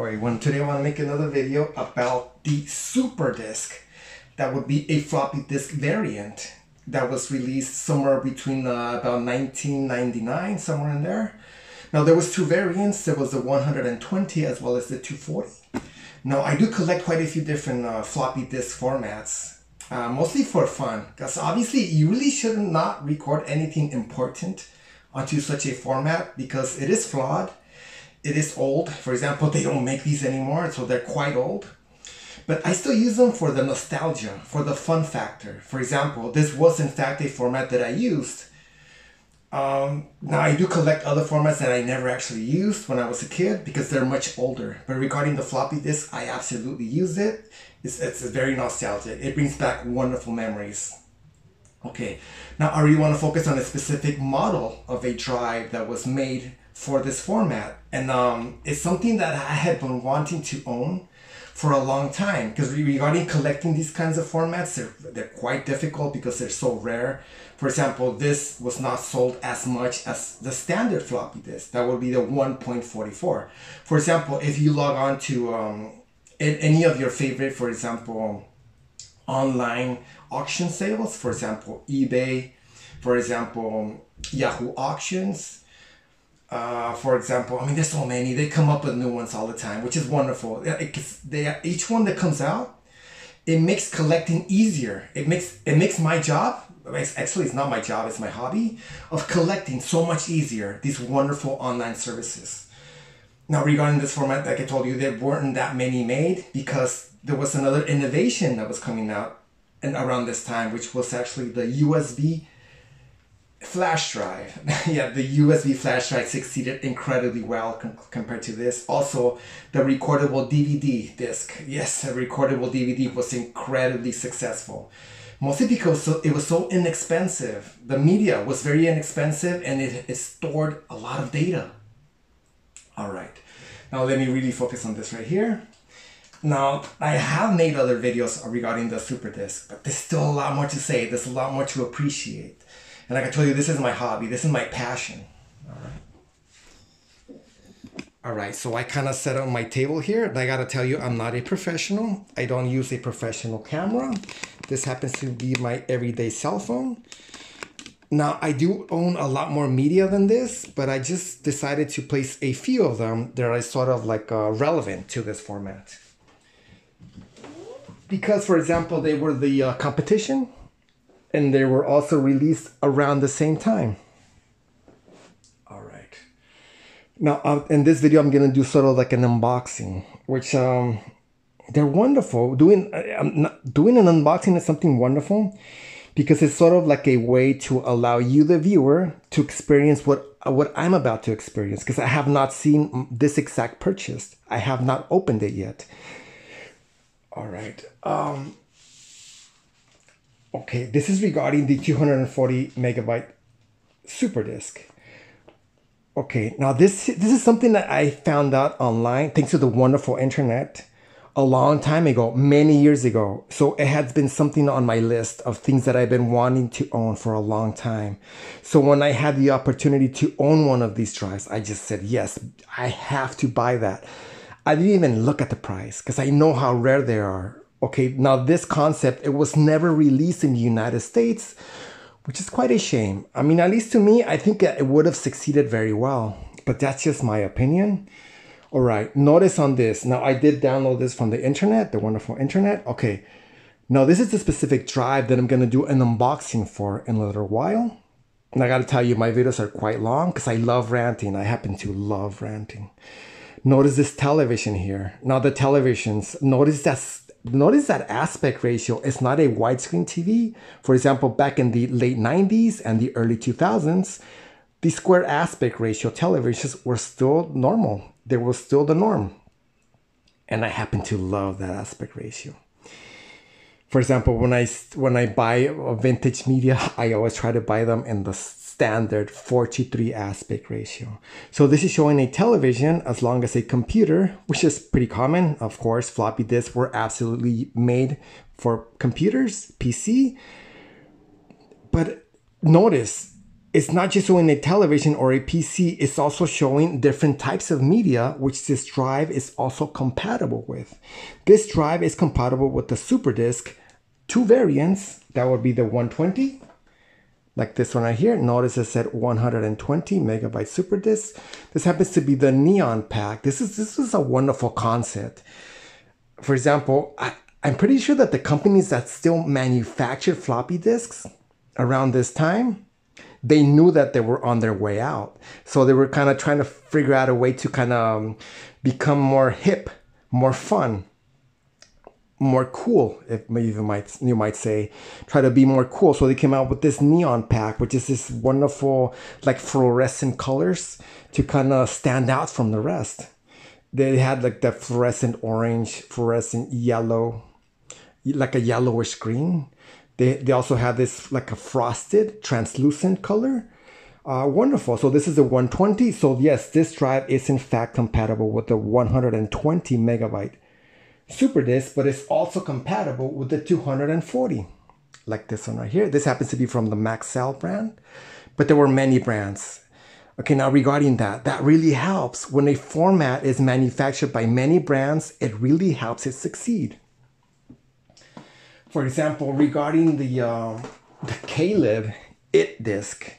everyone. Today I want to make another video about the SuperDisk. That would be a floppy disk variant that was released somewhere between about 1999, somewhere in there. Now there was two variants. There was the 120 as well as the 240. Now I do collect quite a few different floppy disk formats, mostly for fun, because obviously you really should not record anything important onto such a format because it is flawed. It is old. For example, they don't make these anymore, so they're quite old. But I still use them for the nostalgia, for the fun factor. For example, this was in fact a format that I used. Now I do collect other formats that I never actually used when I was a kid because they're much older. But regarding the floppy disk, I absolutely use it. It's very nostalgic. It brings back wonderful memories. Okay, now I really want to focus on a specific model of a drive that was made for this format, and it's something that I had been wanting to own for a long time, because regarding collecting these kinds of formats, they're quite difficult because they're so rare. For example, this was not sold as much as the standard floppy disk. That would be the 1.44. For example, if you log on to any of your favorite, for example, online auction sales, for example, eBay, for example, Yahoo Auctions, for example, I mean, there's so many. They come up with new ones all the time, which is wonderful. Each one that comes out, it makes collecting easier. It makes my job, actually it's not my job, it's my hobby, of collecting so much easier, these wonderful online services. Now regarding this format, like I told you, there weren't that many made because there was another innovation that was coming out and around this time, which was actually the USB flash drive. Yeah, the USB flash drive succeeded incredibly well compared to this. Also, the recordable DVD disc. Yes, a recordable DVD was incredibly successful. Mostly because it was so inexpensive. The media was very inexpensive and it stored a lot of data. All right, now let me really focus on this right here. Now, I have made other videos regarding the SuperDisk, but there's still a lot more to say. There's a lot more to appreciate. And like I told you, this is my hobby. This is my passion. All right, so I kind of set up my table here. And I got to tell you, I'm not a professional. I don't use a professional camera. This happens to be my everyday cell phone. Now, I do own a lot more media than this, but I just decided to place a few of them that are sort of like relevant to this format. Because, for example, they were the competition. And they were also released around the same time. All right. Now, in this video, I'm going to do sort of like an unboxing, which they're wonderful. Doing an unboxing is something wonderful because it's sort of like a way to allow you, the viewer, to experience what I'm about to experience, because I have not seen this exact purchase. I have not opened it yet. All right. Okay, this is regarding the 240 megabyte SuperDisk. Okay, now this is something that I found out online thanks to the wonderful internet a long time ago, many years ago. So it has been something on my list of things that I've been wanting to own for a long time. So when I had the opportunity to own one of these drives, I just said, yes, I have to buy that. I didn't even look at the price because I know how rare they are. Okay, now this concept, it was never released in the United States, which is quite a shame. I mean, at least to me, I think it would have succeeded very well, but that's just my opinion. All right, notice on this. Now, I did download this from the internet, the wonderful internet. Okay, now this is the specific drive that I'm going to do an unboxing for in a little while. And I got to tell you, my videos are quite long because I love ranting. I happen to love ranting. Notice this television here. Now, the televisions, notice that aspect ratio is not a widescreen TV. For example, back in the late 90s and the early 2000s, the square aspect ratio televisions were still normal. They were still the norm. And I happen to love that aspect ratio. For example, when I buy a vintage media, I always try to buy them in the standard 4:3 aspect ratio. So this is showing a television as long as a computer, which is pretty common. Of course, floppy disks were absolutely made for computers, PC. But notice, it's not just showing a television or a PC, it's also showing different types of media, which this drive is also compatible with. This drive is compatible with the SuperDisk, two variants. That would be the 120, like this one right here. Notice it said 120 megabyte SuperDisk. This happens to be the neon pack. This is a wonderful concept. For example, I'm pretty sure that the companies that still manufactured floppy disks around this time, they knew that they were on their way out. So they were kind of trying to figure out a way to kind of become more hip, more fun, more cool, if you might say, try to be more cool. So they came out with this neon pack, which is this wonderful like fluorescent colors to kind of stand out from the rest. They had like the fluorescent orange, fluorescent yellow, like a yellowish green. They also have this like a frosted, translucent color. Wonderful. So this is a 120. So yes, this drive is in fact compatible with the 120 megabyte SuperDisk, but it's also compatible with the 240, like this one right here. This happens to be from the Maxell brand, but there were many brands. Okay, now regarding that really helps. When a format is manufactured by many brands, it really helps it succeed. For example, regarding the Caleb disk,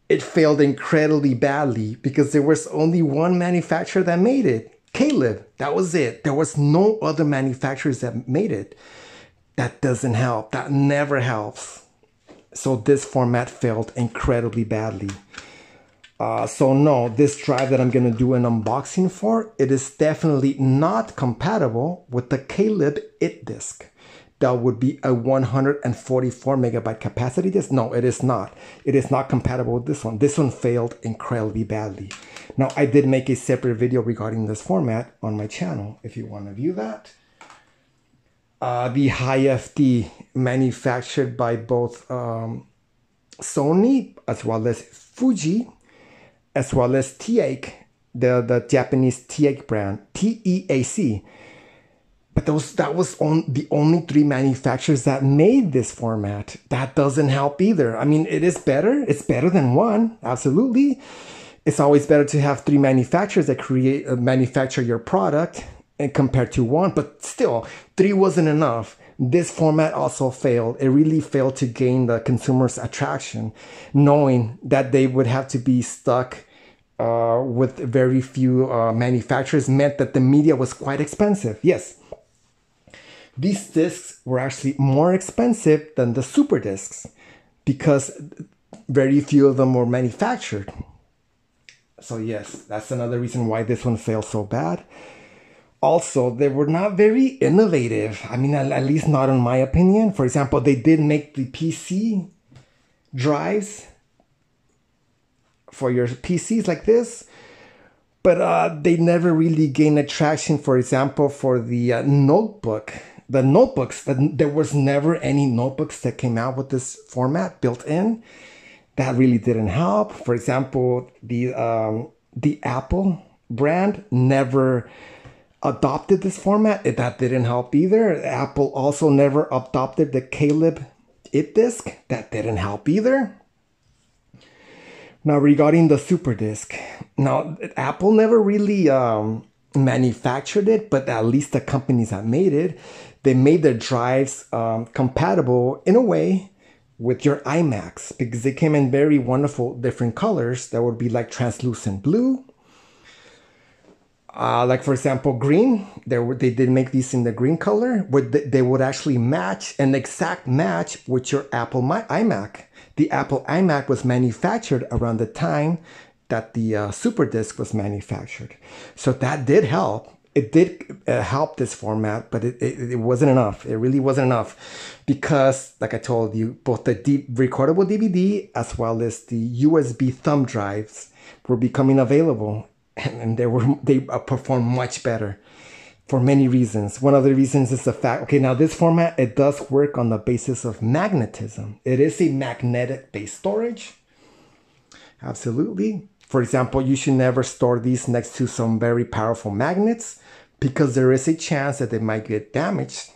it failed incredibly badly because there was only one manufacturer that made it. Caleb, that was it. There was no other manufacturers that made it. That doesn't help. That never helps. So this format failed incredibly badly. So no, this drive that I'm going to do an unboxing for, it is definitely not compatible with the Caleb disk. That would be a 144 megabyte capacity disk. No, it is not. It is not compatible with this one. This one failed incredibly badly. Now, I did make a separate video regarding this format on my channel, if you want to view that. The HiFD, manufactured by both Sony as well as Fuji, as well as TEAC, the Japanese TEAC brand, TEAC. But that was the only three manufacturers that made this format. That doesn't help either. I mean, it is better. It's better than one, absolutely. It's always better to have three manufacturers that manufacture your product and compared to one. But still, three wasn't enough. This format also failed. It really failed to gain the consumer's attraction, knowing that they would have to be stuck with very few manufacturers meant that the media was quite expensive. Yes. These discs were actually more expensive than the SuperDisks because very few of them were manufactured. So yes, that's another reason why this one failed so bad. Also, they were not very innovative. I mean, at least not in my opinion. For example, they did make the PC drives for your PCs like this, but they never really gained attraction, for example, for the notebook. The notebooks, there was never any notebooks that came out with this format built in. That really didn't help. For example, the Apple brand never adopted this format. That didn't help either. Apple also never adopted the Caleb disk. That didn't help either. Now regarding the SuperDisk, now Apple never really manufactured it, but at least the companies that made it, they made their drives compatible in a way with your iMacs because they came in very wonderful different colors that would be like translucent blue. Like for example, green, they did make these in the green color, where they would actually match, an exact match with your Apple iMac. The Apple iMac was manufactured around the time that the SuperDisk was manufactured. So that did help. It did help this format, but it wasn't enough. It really wasn't enough because, like I told you, both the recordable DVD as well as the USB thumb drives were becoming available, and they perform much better for many reasons. One of the reasons is the fact, okay, now this format, it does work on the basis of magnetism. It is a magnetic-based storage. Absolutely. For example, you should never store these next to some very powerful magnets because there is a chance that they might get damaged.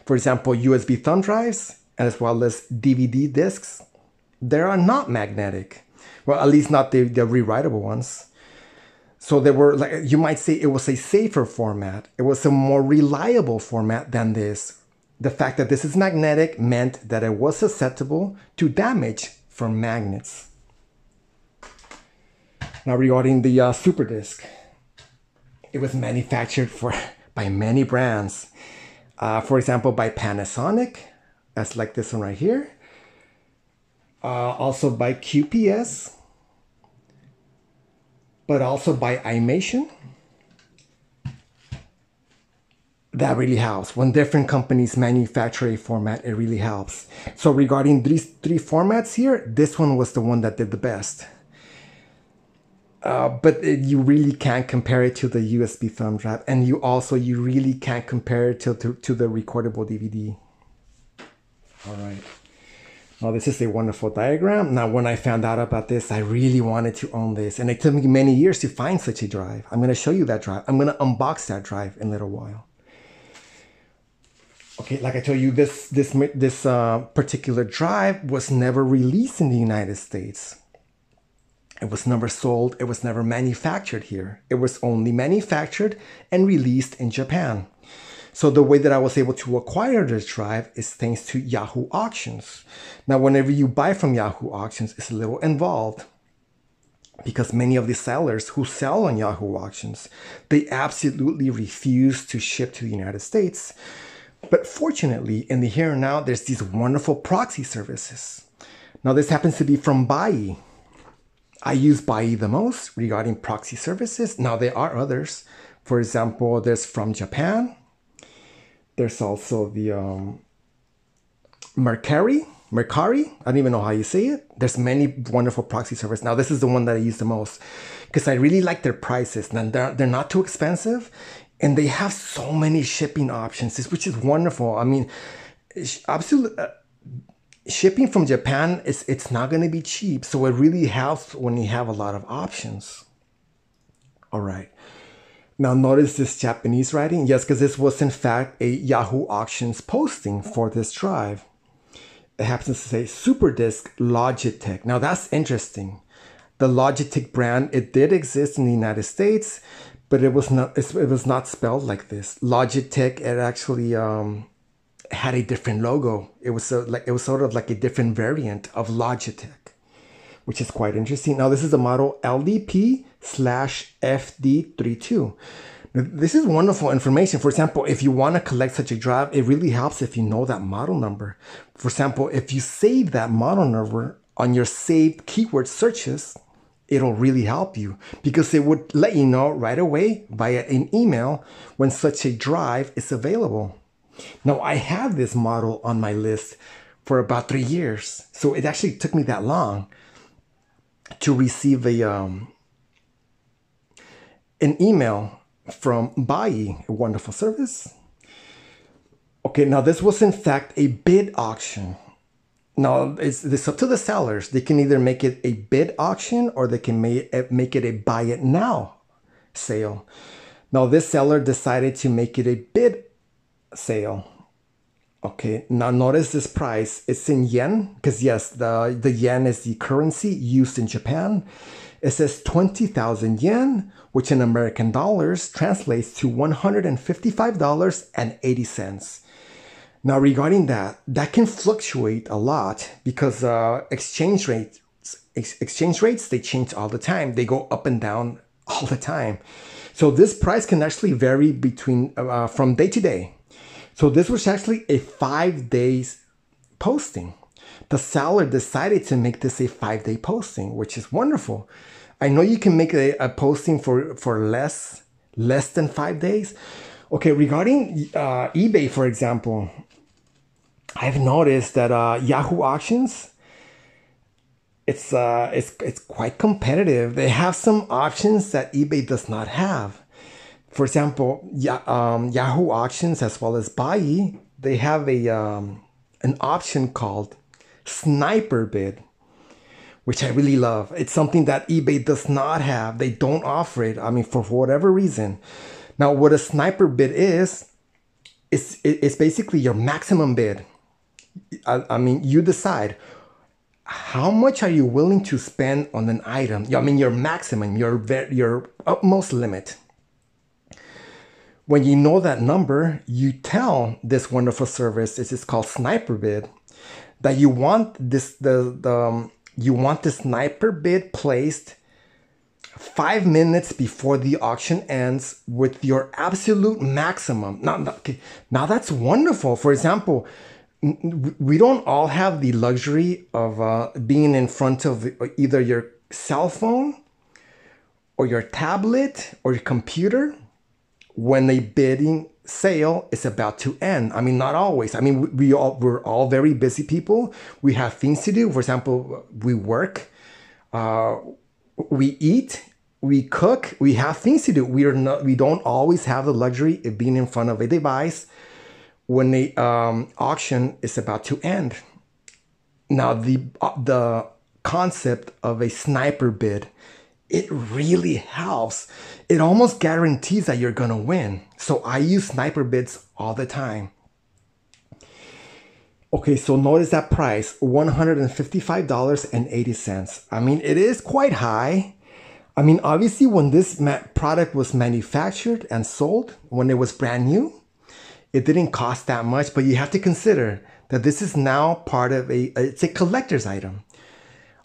For example, USB thumb drives as well as DVD discs. they are not magnetic. Well, at least not the rewritable ones. So they were, like, you might say it was a safer format. It was a more reliable format than this. The fact that this is magnetic meant that it was susceptible to damage from magnets. Now regarding the SuperDisk, it was manufactured by many brands. For example, by Panasonic, that's like this one right here. Also by QPS, but also by Imation. That really helps. When different companies manufacture a format, it really helps. So regarding these three formats here, this one was the one that did the best. But you really can't compare it to the USB thumb drive. And you really can't compare it to the recordable DVD. All right. Now this is a wonderful diagram. Now when I found out about this, I really wanted to own this. And it took me many years to find such a drive. I'm going to show you that drive. I'm going to unbox that drive in a little while. Okay, like I told you, this particular drive was never released in the United States. It was never sold. It was never manufactured here. It was only manufactured and released in Japan. So the way that I was able to acquire this drive is thanks to Yahoo Auctions. Now, whenever you buy from Yahoo Auctions, it's a little involved because many of the sellers who sell on Yahoo Auctions, they absolutely refuse to ship to the United States. But fortunately, in the here and now, there's these wonderful proxy services. Now, this happens to be from Buyee. I use Buyee the most regarding proxy services. Now, there are others. For example, there's from Japan. There's also the Mercari. I don't even know how you say it. There's many wonderful proxy servers. Now, this is the one that I use the most because I really like their prices. Now, they're not too expensive. And they have so many shipping options, which is wonderful. I mean, absolutely, shipping from Japan, it's not going to be cheap. So it really helps when you have a lot of options. All right. Now notice this Japanese writing. Yes, because this was in fact a Yahoo Auctions posting for this drive. It happens to say SuperDisk Logitech. Now that's interesting. The Logitech brand, it did exist in the United States, but it was not spelled like this. Logitech, it actually had a different logo. It was sort of like a different variant of Logitech, which is quite interesting. Now this is the model LDP-FD32. This is wonderful information. For example, if you want to collect such a drive, it really helps if you know that model number. For example, if you save that model number on your saved keyword searches, it'll really help you because it would let you know right away via an email when such a drive is available. Now, I have this model on my list for about 3 years. So it actually took me that long to receive an email from Buyee, a wonderful service. Okay, now this was in fact a bid auction. Now, it's up to the sellers. They can either make it a bid auction or they can make it a buy it now sale. Now, this seller decided to make it a bid sale. Okay, now notice this price. It's in yen, because yes, the yen is the currency used in Japan. It says 20,000 yen, which in American dollars translates to $155.80. Now, regarding that can fluctuate a lot because exchange rates, they change all the time. They go up and down all the time. So this price can actually vary between from day to day. So this was actually a 5 days posting. The seller decided to make this a 5-day posting, which is wonderful. I know you can make a posting for less than 5 days. Okay, regarding eBay, for example, I've noticed that Yahoo Auctions, it's quite competitive. They have some options that eBay does not have. For example, Yahoo Auctions as well as Buyee, they have an option called Sniper Bid, which I really love. It's something that eBay does not have. They don't offer it. I mean, for whatever reason. Now, what a Sniper Bid is, it's basically your maximum bid. I mean, you decide how much are you willing to spend on an item? I mean, your maximum, your utmost limit. When you know that number, you tell this wonderful service, this is called Sniper Bid, that you want this you want the sniper bid placed 5 minutes before the auction ends with your absolute maximum. Now that's wonderful. For example, we don't all have the luxury of being in front of either your cell phone or your tablet or your computer when a bidding sale is about to end. I mean, not always. I mean, we're all very busy people. We have things to do. For example, we work, we eat, we cook, we have things to do. We don't always have the luxury of being in front of a device when the auction is about to end. Now, the concept of a sniper bid, it really helps. It almost guarantees that you're gonna win. So I use sniper bids all the time. Okay, so notice that price, $155.80. I mean, it is quite high. I mean, obviously when this product was manufactured and sold, when it was brand new, it didn't cost that much, but you have to consider that this is now part of it's a collector's item.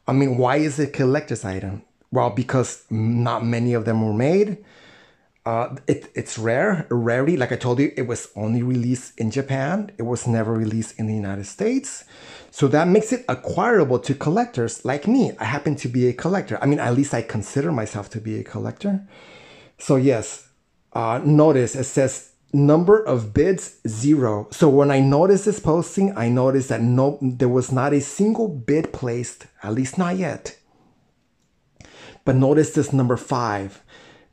I mean, why is it a collector's item? Well, because not many of them were made. It's rarity. Like I told you, it was only released in Japan. It was never released in the United States. So that makes it acquirable to collectors like me. I happen to be a collector. I mean, at least I consider myself to be a collector. So yes, notice it says number of bids 0. So when I noticed this posting, I noticed that there was not a single bid placed, at least not yet. But notice this number 5.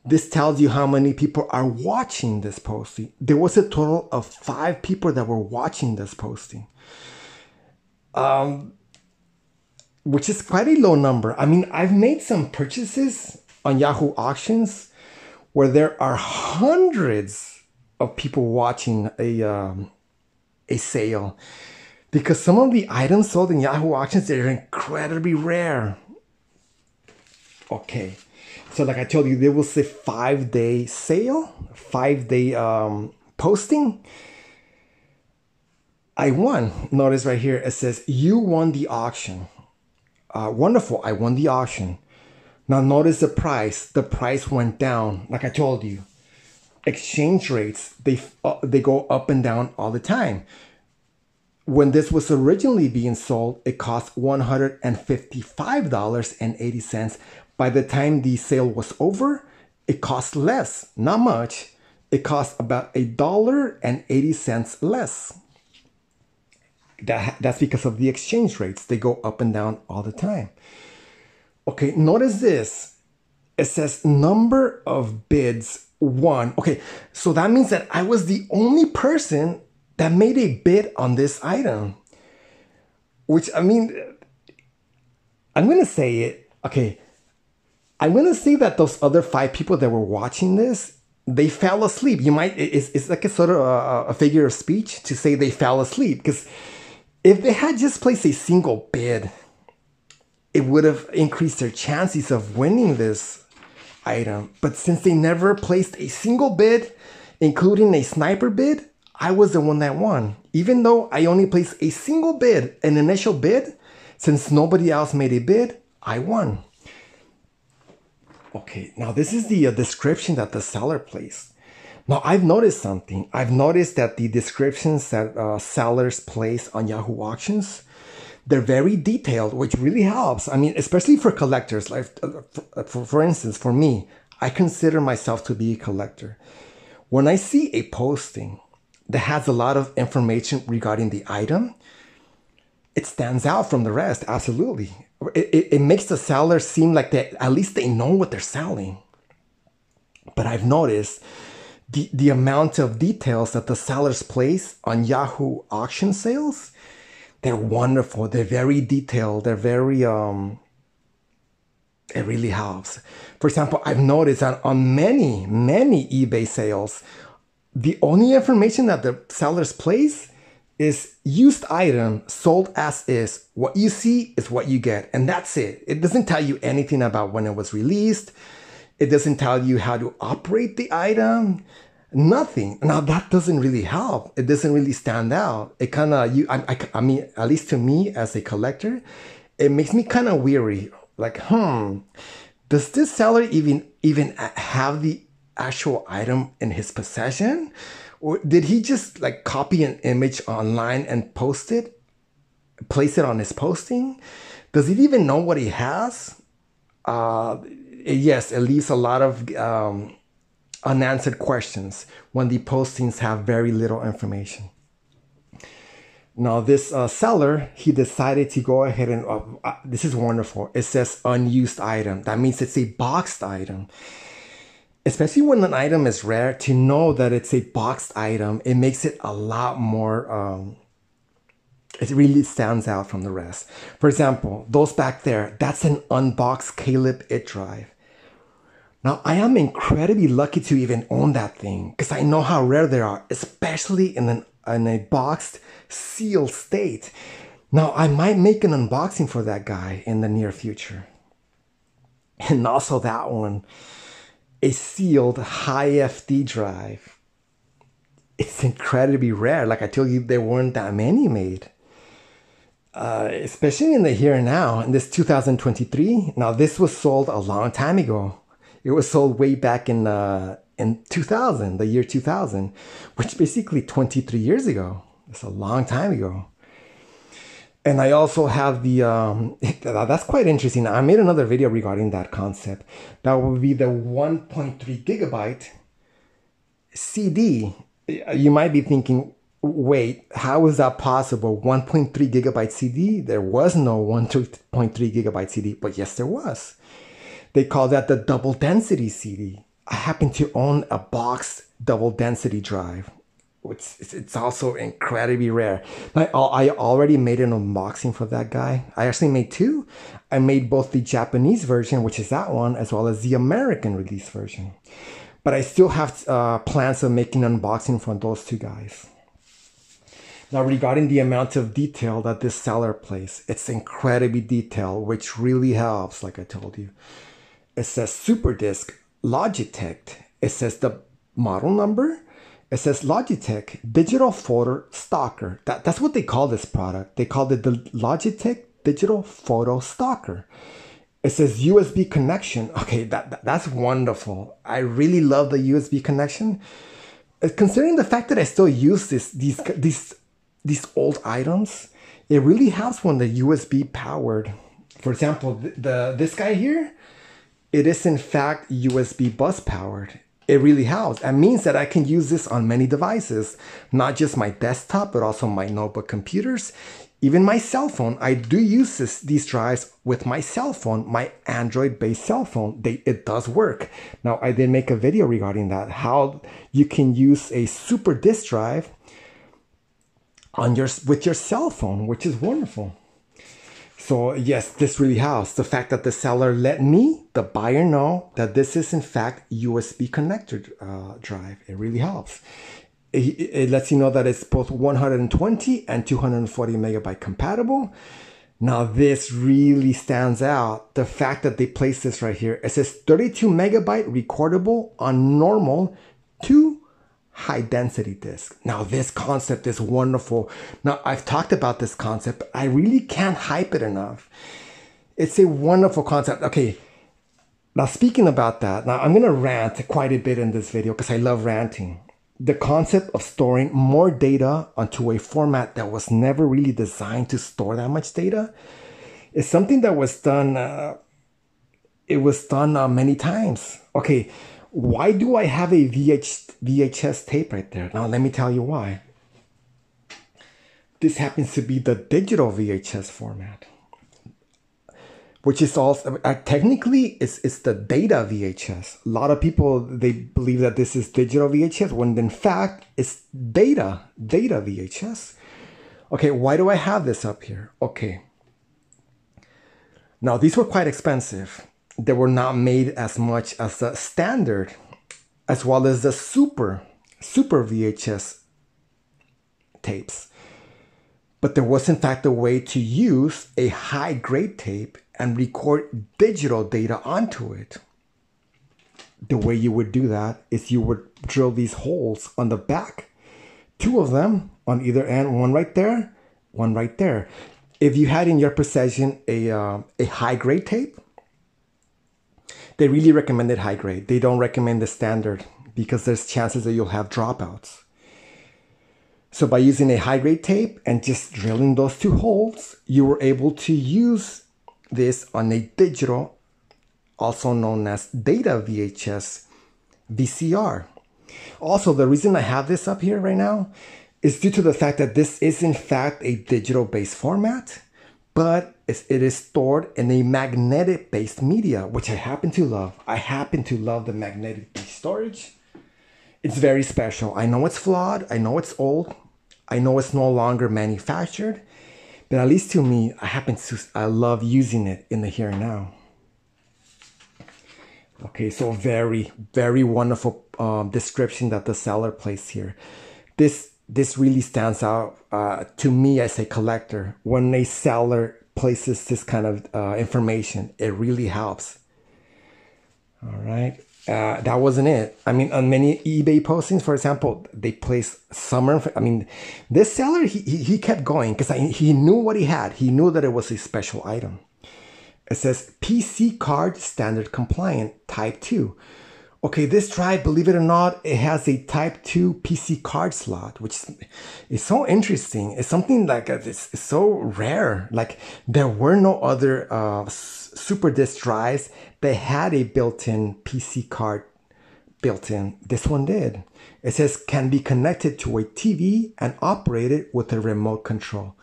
This tells you how many people are watching this posting. There was a total of 5 people that were watching this posting, which is quite a low number. I mean, I've made some purchases on Yahoo Auctions where there are hundreds of people watching a sale, because some of the items sold in Yahoo Auctions, they're incredibly rare. Okay, so like I told you, there was a 5-day sale, 5-day posting. I won. Notice right here, it says you won the auction. Wonderful, I won the auction. Now notice the price. The price went down. Like I told you, exchange rates, they go up and down all the time. When this was originally being sold, it cost $155.80. By the time the sale was over, it cost less, not much. It cost about $1.80 less. That's because of the exchange rates. They go up and down all the time. Okay, notice this. It says number of bids 1. Okay, so that means that I was the only person that made a bid on this item. Which, I mean, I'm going to say it. Okay, I'm going to say that those other 5 people that were watching this, they fell asleep. It's like a sort of a figure of speech to say they fell asleep. Because if they had just placed a single bid, it would have increased their chances of winning this item. But since they never placed a single bid, including a sniper bid, I was the one that won. Even though I only placed a single bid, an initial bid, since nobody else made a bid, I won. Okay, now this is the description that the seller placed. Now I've noticed something. I've noticed that the descriptions that sellers place on Yahoo Auctions, they're very detailed, which really helps. I mean, especially for collectors. Like, for instance, for me, I consider myself to be a collector. When I see a posting that has a lot of information regarding the item, it stands out from the rest, absolutely. It makes the seller seem like at least they know what they're selling. But I've noticed the amount of details that the sellers place on Yahoo auction sales, they're wonderful. They're very detailed. They're very, it really helps. For example, I've noticed that on many eBay sales, the only information that the sellers place, is used item sold as is. What you see is what you get, and that's it. It doesn't tell you anything about when it was released. It doesn't tell you how to operate the item. Nothing. Now that doesn't really help. It doesn't really stand out. It kind of, I mean, at least to me as a collector, it makes me kind of weary. Like, does this seller even have the actual item in his possession? Or did he just like copy an image online and post it, place it on his posting? Does he even know what he has? Yes, it leaves a lot of unanswered questions when the postings have very little information. Now this seller, he decided to go ahead and, this is wonderful. It says unused item. That means it's a boxed item. Especially when an item is rare, to know that it's a boxed item, it makes it a lot more, it really stands out from the rest. For example, those back there, that's an unboxed Calebstor drive. Now, I am incredibly lucky to even own that thing because I know how rare they are, especially in a boxed, sealed state. Now, I might make an unboxing for that guy in the near future. And also that one, a sealed HiFD drive. It's incredibly rare. Like I told you, there weren't that many made. Especially in the here and now, in this 2023. Now, this was sold a long time ago. It was sold way back in 2000, the year 2000, which basically 23 years ago. It's a long time ago. And I also have the, that's quite interesting. I made another video regarding that concept. That would be the 1.3 gigabyte CD. You might be thinking, wait, how is that possible? 1.3 gigabyte CD? There was no 1.3 gigabyte CD, but yes, there was. They call that the double density CD. I happen to own a boxed double density drive. It's also incredibly rare. I already made an unboxing for that guy. I actually made two. I made both the Japanese version, which is that one, as well as the American release version. But I still have plans of making an unboxing for those two guys. Now, regarding the amount of detail that this seller plays, it's incredibly detailed, which really helps, like I told you. It says SuperDisk Logitech. It says the model number. It says Logitech Digital Photo Stocker. That's what they call this product. They called it the Logitech Digital Photo Stocker. It says USB connection. Okay, that's wonderful. I really love the USB connection. Considering the fact that I still use these old items, it really helps when the USB powered. For example, this guy here, it is in fact USB bus powered. It really helps. That means that I can use this on many devices, not just my desktop, but also my notebook computers, even my cell phone. I do use these drives with my cell phone, my Android-based cell phone. It does work. Now, I did make a video regarding that, how you can use a SuperDisk drive with your cell phone, which is wonderful. So yes, this really helps. The fact that the seller let me, the buyer, know that this is in fact USB connector drive, it really helps. It lets you know that it's both 120 and 240 megabyte compatible. Now this really stands out. The fact that they place this right here, it says 32 megabyte recordable on normal to high density disk. Now this concept is wonderful. Now I've talked about this concept, but I really can't hype it enough. It's a wonderful concept. Okay, now speaking about that, now I'm gonna rant quite a bit in this video because I love ranting. The concept of storing more data onto a format that was never really designed to store that much data is something that was done, it was done many times. Okay, why do I have a VHS tape right there? Now, let me tell you why. This happens to be the digital VHS format, which is also, technically, it's the data VHS. A lot of people, they believe that this is digital VHS, when in fact, it's data VHS. Okay, why do I have this up here? Okay. Now, these were quite expensive. They were not made as much as the standard, as well as the super VHS tapes. But there was in fact a way to use a high grade tape and record digital data onto it. The way you would do that is you would drill these holes on the back, 2 of them on either end, one right there, one right there. If you had in your possession a high grade tape, they really recommended high grade. They don't recommend the standard because there's chances that you'll have dropouts. So by using a high grade tape and just drilling those 2 holes, you were able to use this on a digital, also known as data VHS VCR. Also, the reason I have this up here right now is due to the fact that this is in fact a digital based format, but it is stored in a magnetic based media, which I happen to love. I happen to love the magnetic based storage. It's very special. I know it's flawed. I know it's old. I know it's no longer manufactured, but at least to me, I love using it in the here and now. Okay, so very, very wonderful description that the seller placed here. This really stands out to me as a collector. When a seller places this kind of information, it really helps. All right. That wasn't it. I mean, on many eBay postings, for example, they place summer. I mean, this seller, he kept going because he knew what he had. He knew that it was a special item. It says PC card standard compliant type 2. Okay, this drive, believe it or not, it has a type 2 PC card slot, which is so interesting. It's something like it's so rare. Like there were no other SuperDisk drives that had a built-in PC card built in. This one did. It says can be connected to a TV and operated with a remote control.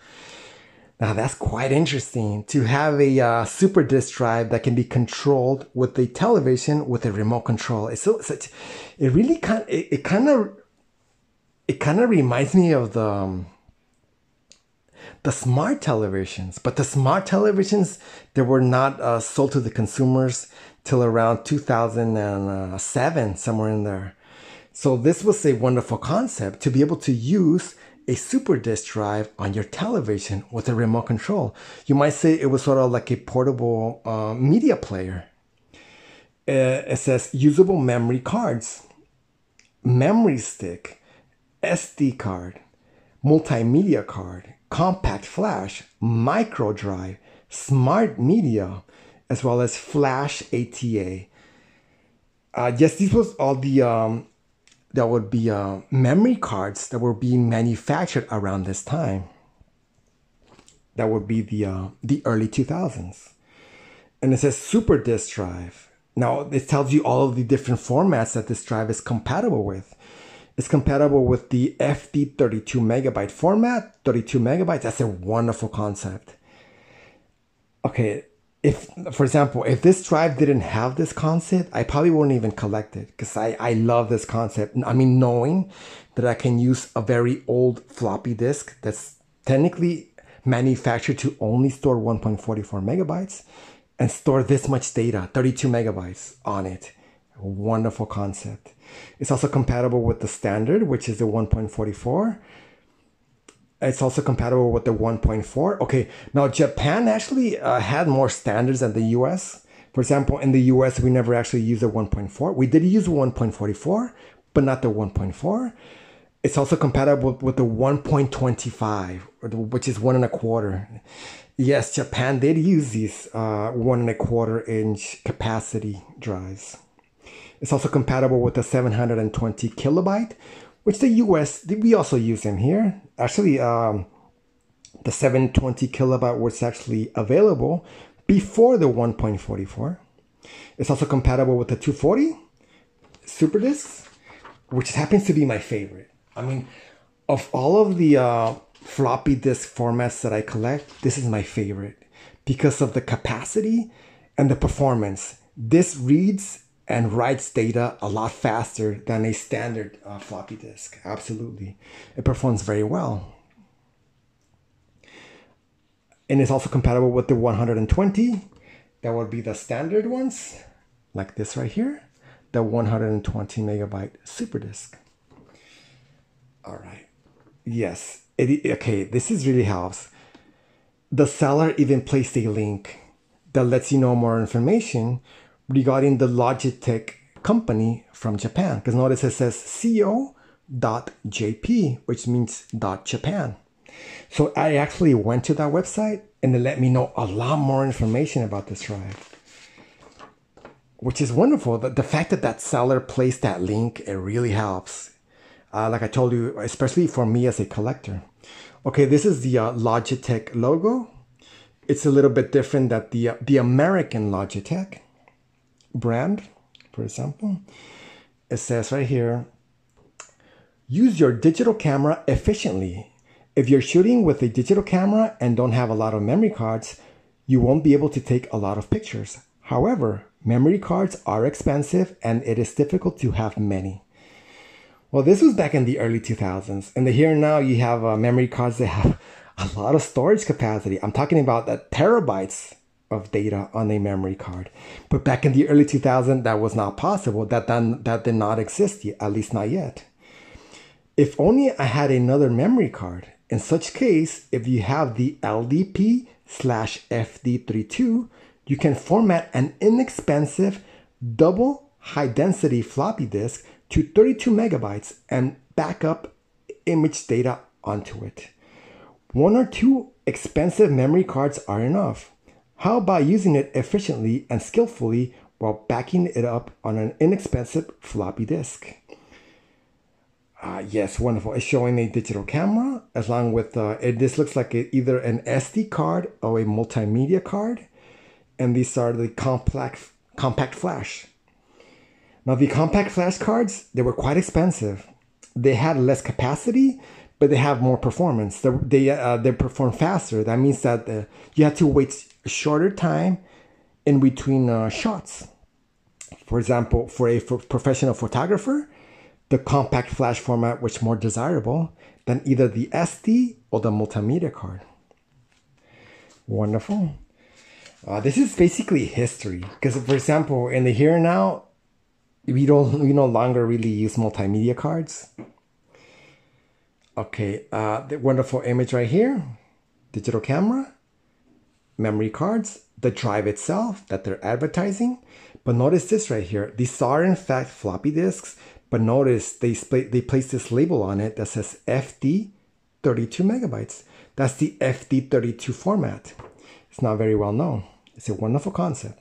Now that's quite interesting to have a SuperDisk drive that can be controlled with a television with a remote control. It really kind of reminds me of the smart televisions, but the smart televisions, they were not sold to the consumers till around 2007, somewhere in there. So this was a wonderful concept to be able to use a SuperDisk drive on your television with a remote control. You might say it was sort of like a portable media player. It says usable memory cards, memory stick, SD card, multimedia card, compact flash, micro drive, smart media, as well as flash ATA. Yes, these was all the that would be memory cards that were being manufactured around this time. That would be the early 2000s. And it says SuperDisk drive. Now it tells you all of the different formats that this drive is compatible with. It's compatible with the FD32 megabyte format, 32 megabytes. That's a wonderful concept. Okay, if, for example, if this drive didn't have this concept, I probably wouldn't even collect it because I love this concept. I mean, knowing that I can use a very old floppy disk that's technically manufactured to only store 1.44 megabytes and store this much data, 32 megabytes on it. A wonderful concept. It's also compatible with the standard, which is the 1.44. It's also compatible with the 1.4. Okay, now Japan actually had more standards than the US. For example, in the US, we never actually used the 1.4. We did use 1.44, but not the 1.4. It's also compatible with the 1.25, which is 1.25. Yes, Japan did use these 1.25 inch capacity drives. It's also compatible with the 720 kilobyte, which the US, we also use them here. Actually, the 720 kilobyte was actually available before the 1.44. It's also compatible with the 240 SuperDisks, which happens to be my favorite. I mean, of all of the floppy disk formats that I collect, this is my favorite because of the capacity and the performance. This reads and writes data a lot faster than a standard floppy disk. Absolutely. It performs very well. And it's also compatible with the 120. That would be the standard ones, like this right here, the 120 megabyte SuperDisk. All right. Yes. Okay, this is really helps. The seller even placed a link that lets you know more information regarding the Logitech company from Japan. Because notice it says co.jp, which means .japan. So I actually went to that website and it let me know a lot more information about this drive, which is wonderful. The fact that that seller placed that link, it really helps. Like I told you, especially for me as a collector. Okay, this is the Logitech logo. It's a little bit different than the American Logitech brand, for example. It says right here, use your digital camera efficiently. If you're shooting with a digital camera and don't have a lot of memory cards, you won't be able to take a lot of pictures. However, memory cards are expensive and it is difficult to have many. Well, this was back in the early 2000s. And here now you have memory cards that have a lot of storage capacity. I'm talking about terabytes of data on a memory card. But back in the early 2000s, that was not possible. That did not exist yet, at least not yet. If only I had another memory card. In such case, if you have the LDP-FD32, you can format an inexpensive double high-density floppy disk to 32 megabytes and back up image data onto it. One or two expensive memory cards are enough. How about using it efficiently and skillfully while backing it up on an inexpensive floppy disk? Yes, wonderful. It's showing a digital camera along with, this looks like either an SD card or a multimedia card. And these are the compact flash. Now the compact flash cards, they were quite expensive. They had less capacity, but they have more performance. They perform faster. That means that you have to wait a shorter time in between shots. For example, for a professional photographer, the compact flash format was more desirable than either the SD or the multimedia card. Wonderful. This is basically history because, for example, in the here and now, we no longer really use multimedia cards. Okay, the wonderful image right here, digital camera, memory cards, the drive itself that they're advertising. But notice this right here. These are in fact floppy disks, but notice they place this label on it that says FD 32 megabytes. That's the FD32 format. It's not very well known. It's a wonderful concept.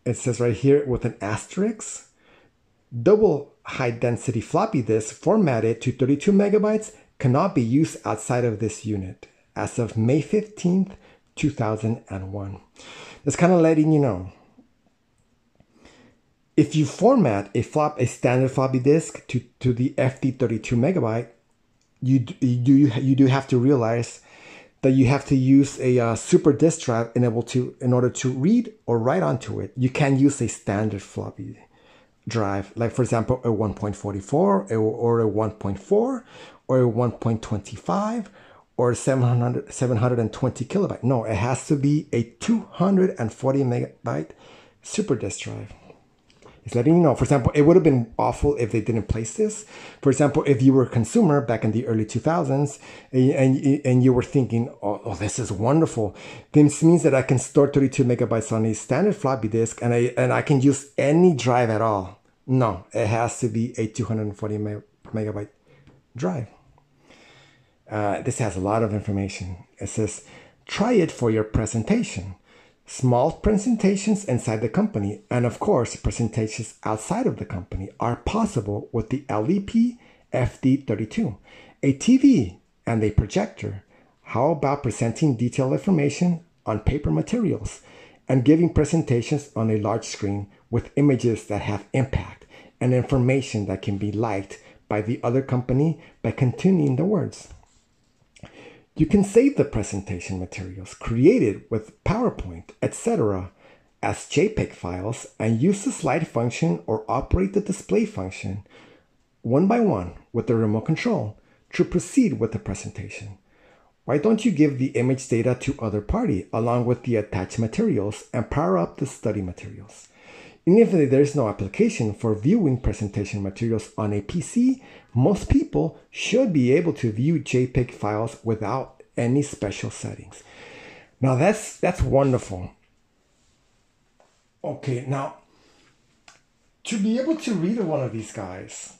It says right here with an asterisk, double high density floppy disk formatted to 32 megabytes cannot be used outside of this unit as of May 15th, 2001. That's kind of letting you know. If you format a standard floppy disk to the FD32 megabyte, you do have to realize that you have to use a SuperDisk drive in order to read or write onto it. You can't use a standard floppy drive, like for example a 1.44 or a 1.4 or a 1.25 or 720 kilobyte. No, it has to be a 240 megabyte SuperDisk drive. It's letting you know. For example, it would have been awful if they didn't place this. For example, if you were a consumer back in the early 2000s and you were thinking, oh, this is wonderful. This means that I can store 32 megabytes on a standard floppy disk and I can use any drive at all. No, it has to be a 240 megabyte drive. This has a lot of information. It says, try it for your presentation. Small presentations inside the company and of course presentations outside of the company are possible with the LDP-FD32, a TV and a projector. How about presenting detailed information on paper materials and giving presentations on a large screen with images that have impact and information that can be liked by the other company by continuing the words? You can save the presentation materials created with PowerPoint, etc. as JPEG files and use the slide function or operate the display function one by one with the remote control to proceed with the presentation. Why don't you give the image data to other party along with the attached materials and power up the study materials? Even if there is no application for viewing presentation materials on a PC, most people should be able to view JPEG files without any special settings. Now that's wonderful. Okay, now to be able to read one of these guys,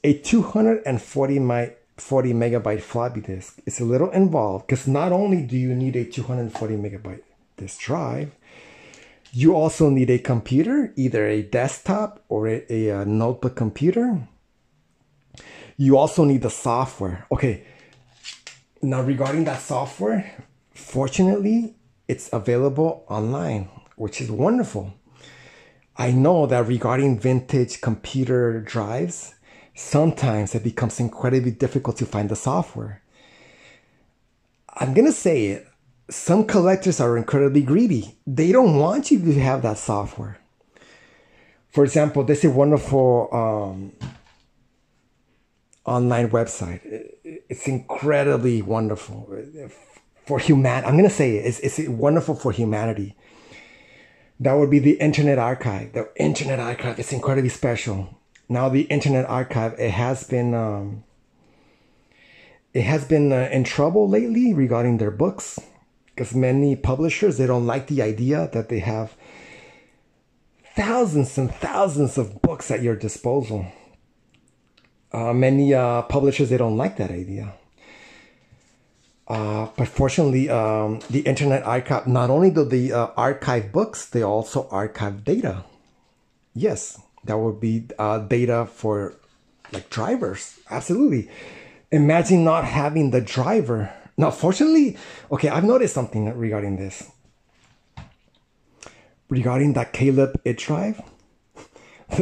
a 240 megabyte floppy disk is a little involved, because not only do you need a 240 megabyte disk drive, you also need a computer, either a desktop or a notebook computer. You also need the software. Okay, now regarding that software, fortunately, it's available online, which is wonderful. I know that regarding vintage computer drives, sometimes it becomes incredibly difficult to find the software. I'm gonna say it. Some collectors are incredibly greedy. They don't want you to have that software. For example, there's a wonderful online website. It's incredibly wonderful for humanity. I'm going to say it's wonderful for humanity. That would be the Internet Archive. The Internet Archive is incredibly special. Now, the Internet Archive, it has been in trouble lately regarding their books, because many publishers, they don't like the idea that they have thousands and thousands of books at your disposal. Many publishers, they don't like that idea. But fortunately, the Internet Archive, not only do they archive books, they also archive data. Yes, that would be data for like drivers. Absolutely. Imagine not having the driver. Now, fortunately, okay, I've noticed something regarding this. Regarding that Caleb it drive,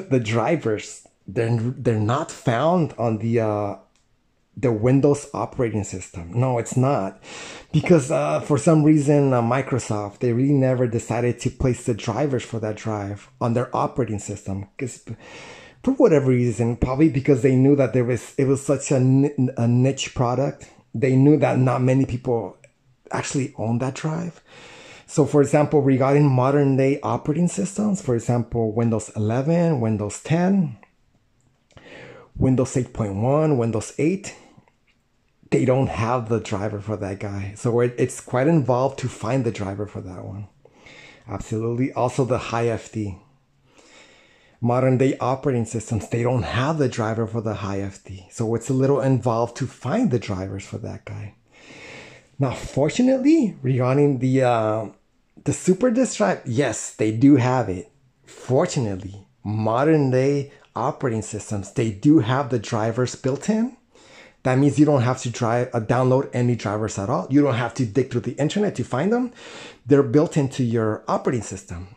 the drivers, they're not found on the Windows operating system. No, it's not. Because for some reason, Microsoft, they really never decided to place the drivers for that drive on their operating system. Because for whatever reason, probably because they knew that it was such a niche product. They knew that not many people actually own that drive. So for example, regarding modern day operating systems, for example, Windows 11, Windows 10, Windows 8.1, Windows 8, they don't have the driver for that guy. So it's quite involved to find the driver for that one. Absolutely. Also the HiFD. Modern day operating systems, they don't have the driver for the HiFD. So it's a little involved to find the drivers for that guy. Now, fortunately, regarding the SuperDisk drive, yes, they do have it. Fortunately, modern day operating systems, they do have the drivers built in. That means you don't have to download any drivers at all. You don't have to dig through the internet to find them. They're built into your operating system.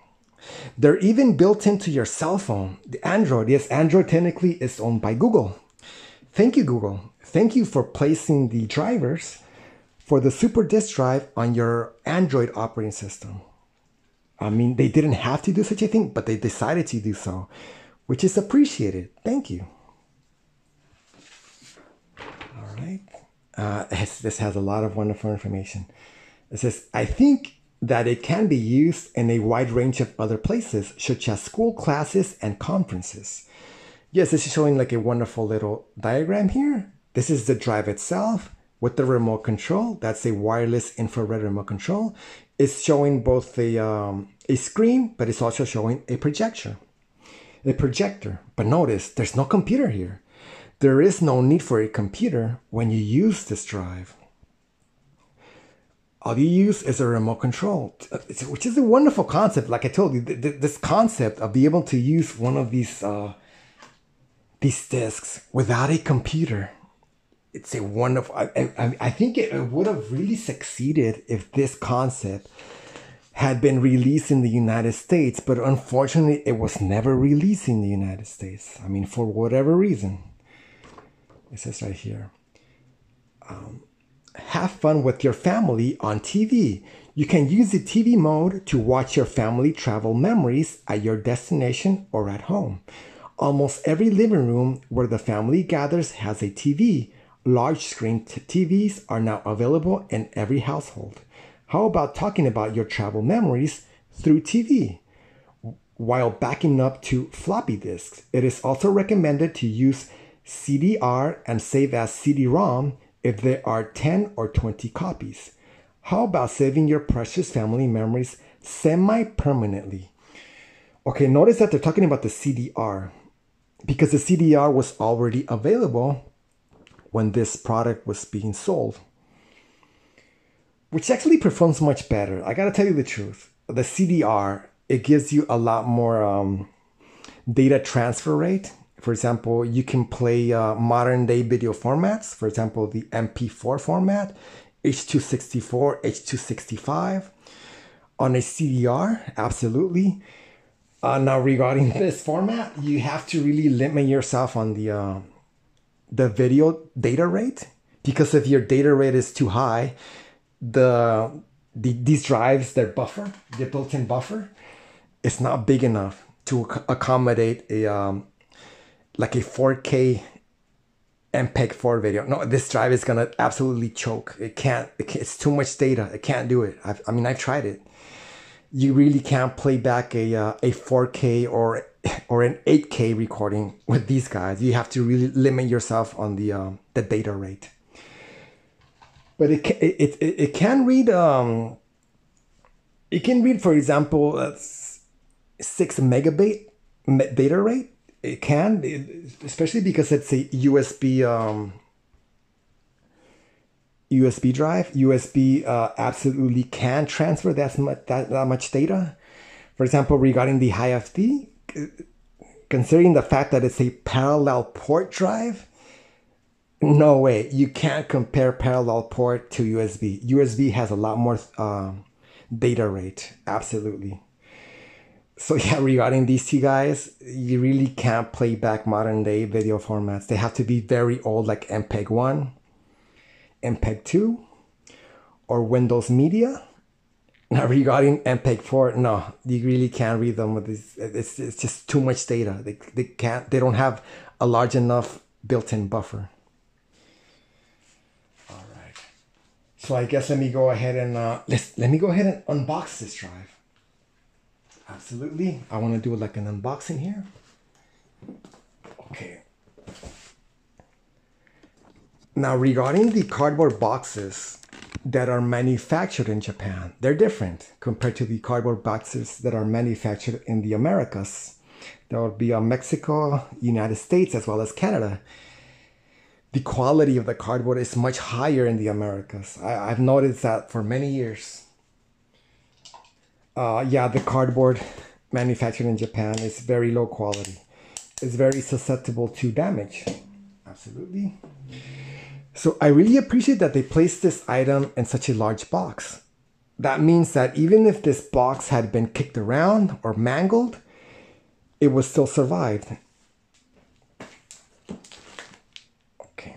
They're even built into your cell phone. The Android, yes, Android technically is owned by Google. Thank you, Google. Thank you for placing the drivers for the SuperDisk drive on your Android operating system. I mean, they didn't have to do such a thing, but they decided to do so, which is appreciated. Thank you. All right. This has a lot of wonderful information. It says, I think that it can be used in a wide range of other places, such as school classes and conferences. Yes, this is showing like a wonderful little diagram here. This is the drive itself with the remote control. That's a wireless infrared remote control. It's showing both a screen, but it's also showing a projector. But notice, there's no computer here. There is no need for a computer when you use this drive. All you use is a remote control, which is a wonderful concept. Like I told you, this concept of being able to use one of these discs without a computer, it's a wonderful. I think it would have really succeeded if this concept had been released in the United States, but unfortunately, it was never released in the United States. I mean, for whatever reason. It says right here. Have fun with your family on TV. You can use the TV mode to watch your family travel memories at your destination or at home. Almost every living room where the family gathers has a TV. Large screen TVs are now available in every household. How about talking about your travel memories through TV? while backing up to floppy disks. It is also recommended to use CD-R and save as CD-ROM if there are 10 or 20 copies. How about saving your precious family memories semi-permanently? Okay, notice that they're talking about the CD-R because the CD-R was already available when this product was being sold, which actually performs much better. I gotta tell you the truth. The CD-R, it gives you a lot more data transfer rate. For example, you can play modern day video formats. For example, the MP4 format, H.264, H.265 on a CD-R, absolutely. Now regarding this format, you have to really limit yourself on the video data rate, because if your data rate is too high, these drives, their buffer, the built-in buffer, it's not big enough to accommodate a like a 4K MPEG-4 video. No, this drive is gonna absolutely choke. It's too much data. It can't do it. I mean, I've tried it. You really can't play back a 4K or an 8K recording with these guys. You have to really limit yourself on the data rate. But it can read for example 6 megabit data rate. It can, especially because it's a USB drive. USB absolutely can transfer that much data. For example, regarding the HiFD, considering the fact that it's a parallel port drive, no way, you can't compare parallel port to USB. USB has a lot more data rate, absolutely. So yeah, regarding these two guys, you really can't play back modern day video formats. They have to be very old, like MPEG-1, MPEG-2, or Windows Media. Now regarding MPEG-4, no, you really can't read them with this. It's just too much data. They don't have a large enough built-in buffer. All right. So I guess let me go ahead and unbox this drive. Absolutely. I want to do like an unboxing here. Okay. Now regarding the cardboard boxes that are manufactured in Japan, they're different compared to the cardboard boxes that are manufactured in the Americas. That would be Mexico, United States, as well as Canada. The quality of the cardboard is much higher in the Americas. I've noticed that for many years. Yeah, the cardboard manufactured in Japan is very low quality. It's very susceptible to damage. Absolutely. So I really appreciate that they placed this item in such a large box. That means that even if this box had been kicked around or mangled, it would still survive. Okay.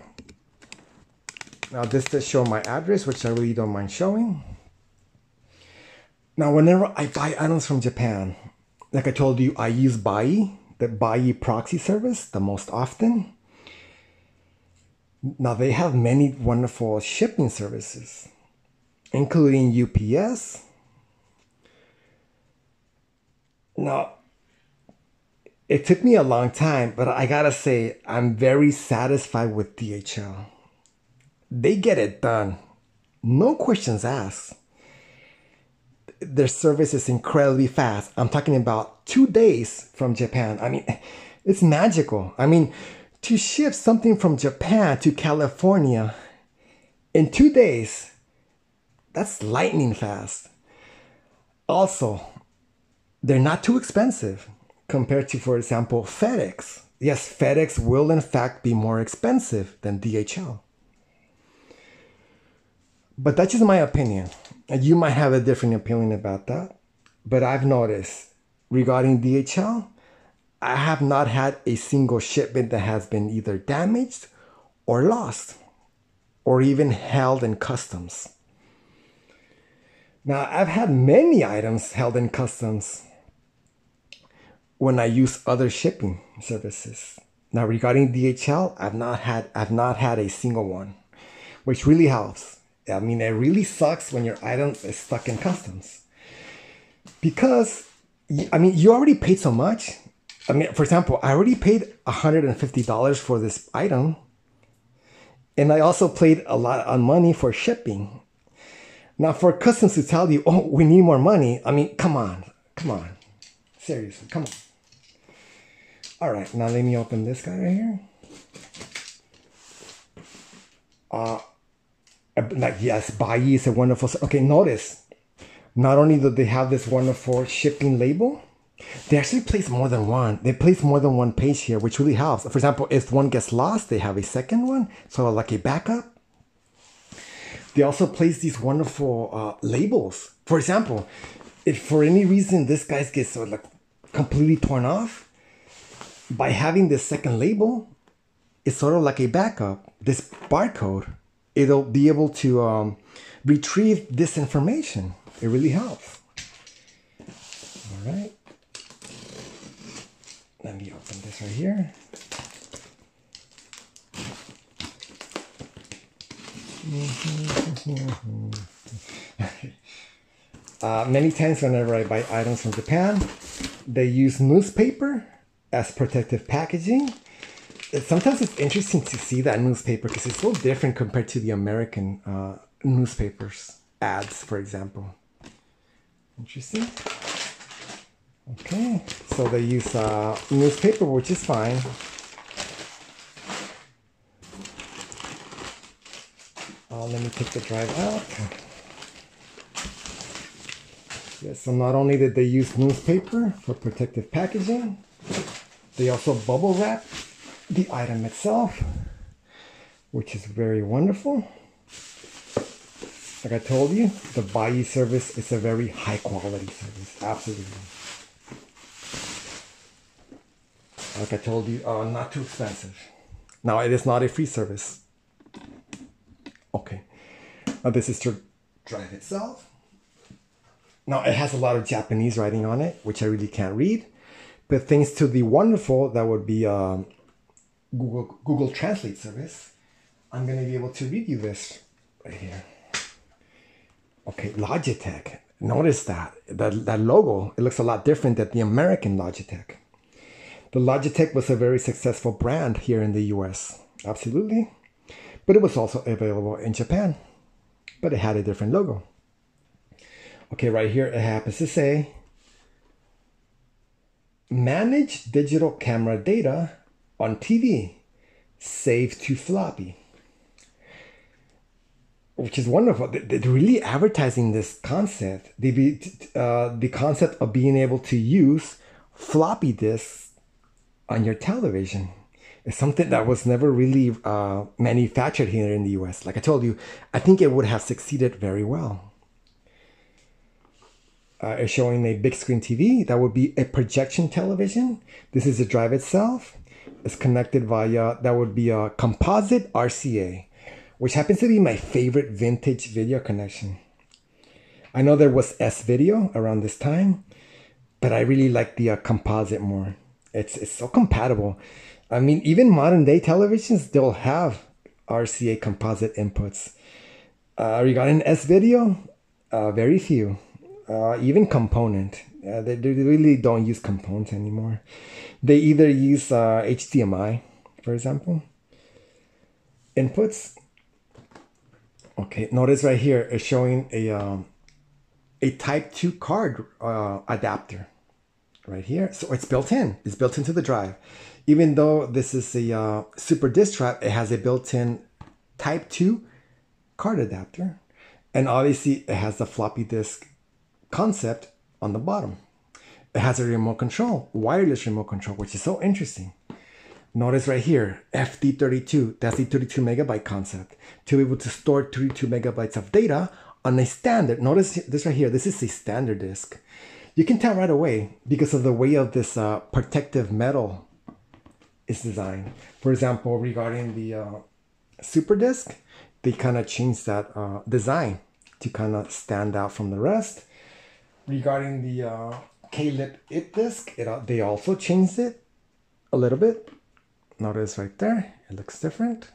Now this does show my address, which I really don't mind showing. Now, whenever I buy items from Japan, like I told you, I use Buyee, the Buyee proxy service, the most often. Now, they have many wonderful shipping services, including UPS. Now, it took me a long time, but I gotta say, I'm very satisfied with DHL. They get it done. No questions asked. Their service is incredibly fast. I'm talking about 2 days from Japan. I mean, it's magical. I mean, to ship something from Japan to California in 2 days, that's lightning fast. Also, they're not too expensive compared to, for example, FedEx. Yes, FedEx will in fact be more expensive than DHL. But that's just my opinion. And you might have a different opinion about that. But I've noticed regarding DHL, I have not had a single shipment that has been either damaged or lost or even held in customs. Now, I've had many items held in customs when I use other shipping services. Now, regarding DHL, I've not had a single one, which really helps. I mean, it really sucks when your item is stuck in customs, because I mean, you already paid so much. I mean, for example, I already paid $150 for this item. And I also paid a lot of money for shipping. Now, for customs to tell you, oh, we need more money. I mean, come on. Come on. Seriously, come on. All right, now let me open this guy right here. Like, yes, Buyee is a wonderful... Okay, notice. Not only do they have this wonderful shipping label, they actually place more than one. They place more than one page here, which really helps. For example, if one gets lost, they have a second one. So like a backup. They also place these wonderful labels. For example, if for any reason this guy gets sort of like completely torn off, by having this second label, it's sort of like a backup. This barcode, it'll be able to retrieve this information. It really helps. All right. Let me open this right here. Many times whenever I buy items from Japan, they use newspaper as protective packaging. Sometimes it's interesting to see that newspaper because it's so different compared to the American newspapers, ads, for example. Interesting. Okay, so they use newspaper, which is fine. Let me take the drive out. Yes, so not only did they use newspaper for protective packaging, they also bubble wrap the item itself, which is very wonderful. Like I told you, the Buyee service is a very high quality service, absolutely. Like I told you, not too expensive. Now, it is not a free service. Okay, now this is the drive itself. Now, it has a lot of Japanese writing on it, which I really can't read. But thanks to the wonderful, that would be Google Translate service, I'm going to be able to read you this right here. Okay, Logitech. Notice that logo, it looks a lot different than the American Logitech. The Logitech was a very successful brand here in the US, absolutely. But it was also available in Japan, but it had a different logo. Okay, right here it happens to say, manage digital camera data on TV, save to floppy. Which is wonderful. They're really advertising this concept. The concept of being able to use floppy disks on your television. It's something that was never really manufactured here in the US. Like I told you, I think it would have succeeded very well. It's showing a big screen TV. That would be a projection television. This is the drive itself. It's connected via, that would be a composite RCA, which happens to be my favorite vintage video connection. I know there was S-Video around this time, but I really like the composite more. It's so compatible. I mean, even modern day televisions, they'll have RCA composite inputs. Regarding S-Video, very few. Even component. They really don't use components anymore. They either use HDMI, for example, inputs. Okay, notice right here, it's showing a Type 2 card adapter right here. So it's built in. It's built into the drive. Even though this is a SuperDisk drive, it has a built-in Type 2 card adapter. And obviously, it has the floppy disk concept on the bottom. It has a remote control, wireless remote control, which is so interesting. Notice right here, FD32, that's the 32 megabyte concept. To be able to store 32 megabytes of data on a standard, notice this right here, this is a standard disk. You can tell right away because of the way of this protective metal is designed. For example, regarding the SuperDisk, they kind of changed that design to kind of stand out from the rest. Regarding the Calebstor disk, they also changed it a little bit. Notice right there, it looks different.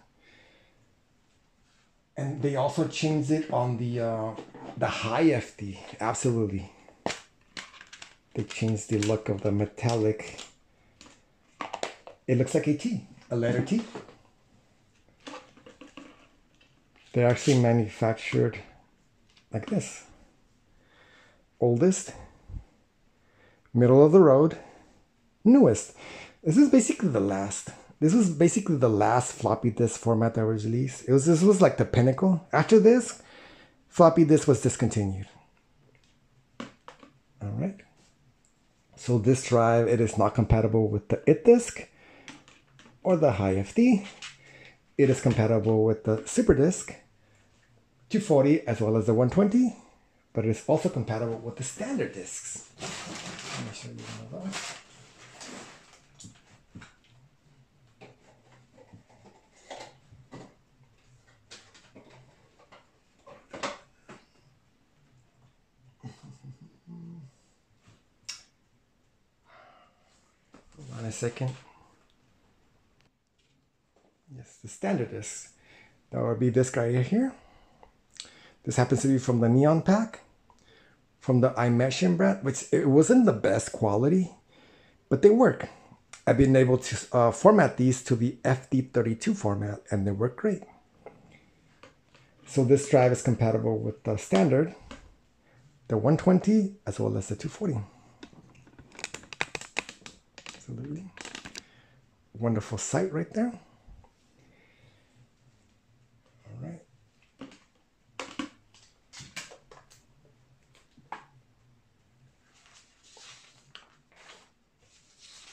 And they also changed it on the HiFD, absolutely. They changed the look of the metallic. It looks like a T, a letter T. They're actually manufactured like this. Oldest, middle of the road, newest. This is basically the last. This was basically the last floppy disk format that was released. This was like the pinnacle. After this, floppy disk was discontinued. All right. So this drive, it is not compatible with the IT disk or the HiFD. It is compatible with the SuperDisk 240 as well as the 120, but it is also compatible with the standard disks. Let me show you one of those. Hold on a second. Yes, the standard disc. That would be this guy here. This happens to be from the Neon pack, from the iMesh brand, which it wasn't the best quality, but they work. I've been able to format these to the FD32 format, and they work great. So this drive is compatible with the standard, the 120, as well as the 240. Absolutely. Wonderful sight right there. All right.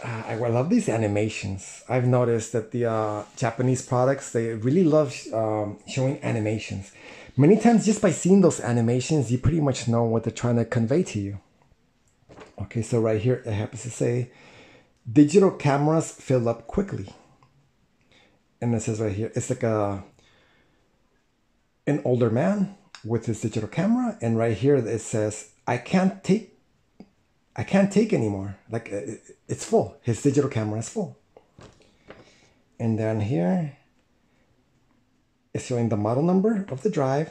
I love these animations. I've noticed that the Japanese products, they really love showing animations. Many times just by seeing those animations, you pretty much know what they're trying to convey to you. Okay, so right here, it happens to say, digital cameras fill up quickly. And it says right here, it's like an older man with his digital camera. And right here, it says, I can't take anymore. Like it's full. His digital camera is full. And then here, it's showing the model number of the drive.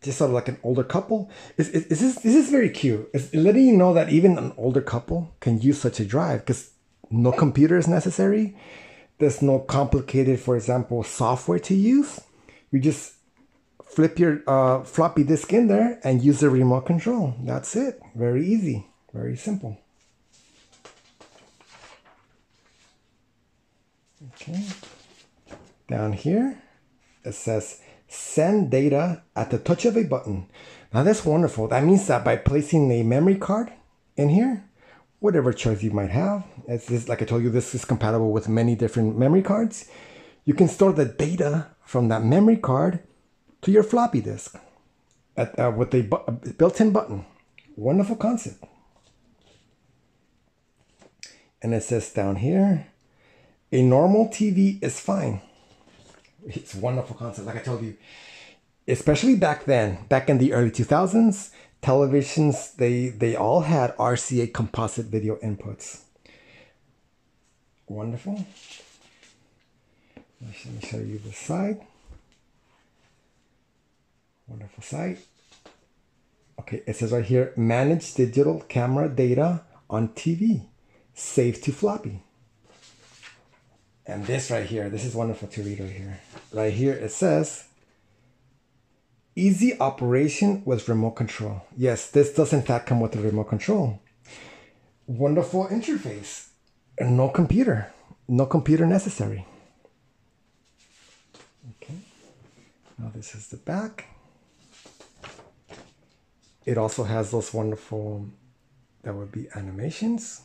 Just sort of like an older couple. This is very cute. It's letting you know that even an older couple can use such a drive because no computer is necessary. There's no complicated, for example, software to use. You just flip your floppy disk in there and use the remote control. That's it. Very easy. Very simple. Okay. Down here, it says send data at the touch of a button. Now that's wonderful. That means that by placing a memory card in here, whatever choice you might have, it's just, like I told you, this is compatible with many different memory cards. You can store the data from that memory card to your floppy disk with a built-in button. Wonderful concept. And it says down here, a normal TV is fine. It's a wonderful concept, like I told you. Especially back then, back in the early 2000s, televisions, they all had RCA composite video inputs. Wonderful. Let me show you the side. Wonderful site. Okay, it says right here, manage digital camera data on TV. Save to floppy. And this right here, this is wonderful to read right here. Right here it says, easy operation with remote control. Yes, this does in fact come with a remote control. Wonderful interface. No computer necessary. Okay, now this is the back. It also has those wonderful, that would be animations.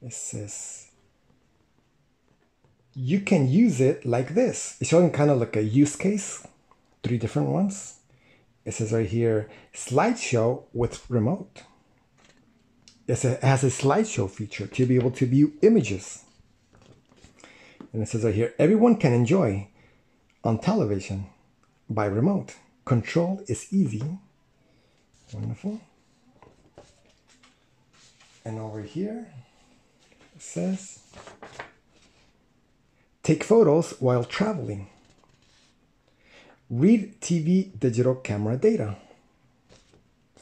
It says, you can use it like this. It's showing kind of like a use case, 3 different ones. It says right here, slideshow with remote. It has a slideshow feature to be able to view images. And it says right here, everyone can enjoy on television by remote. Control is easy. Wonderful. And over here, it says, take photos while traveling. Read TV digital camera data.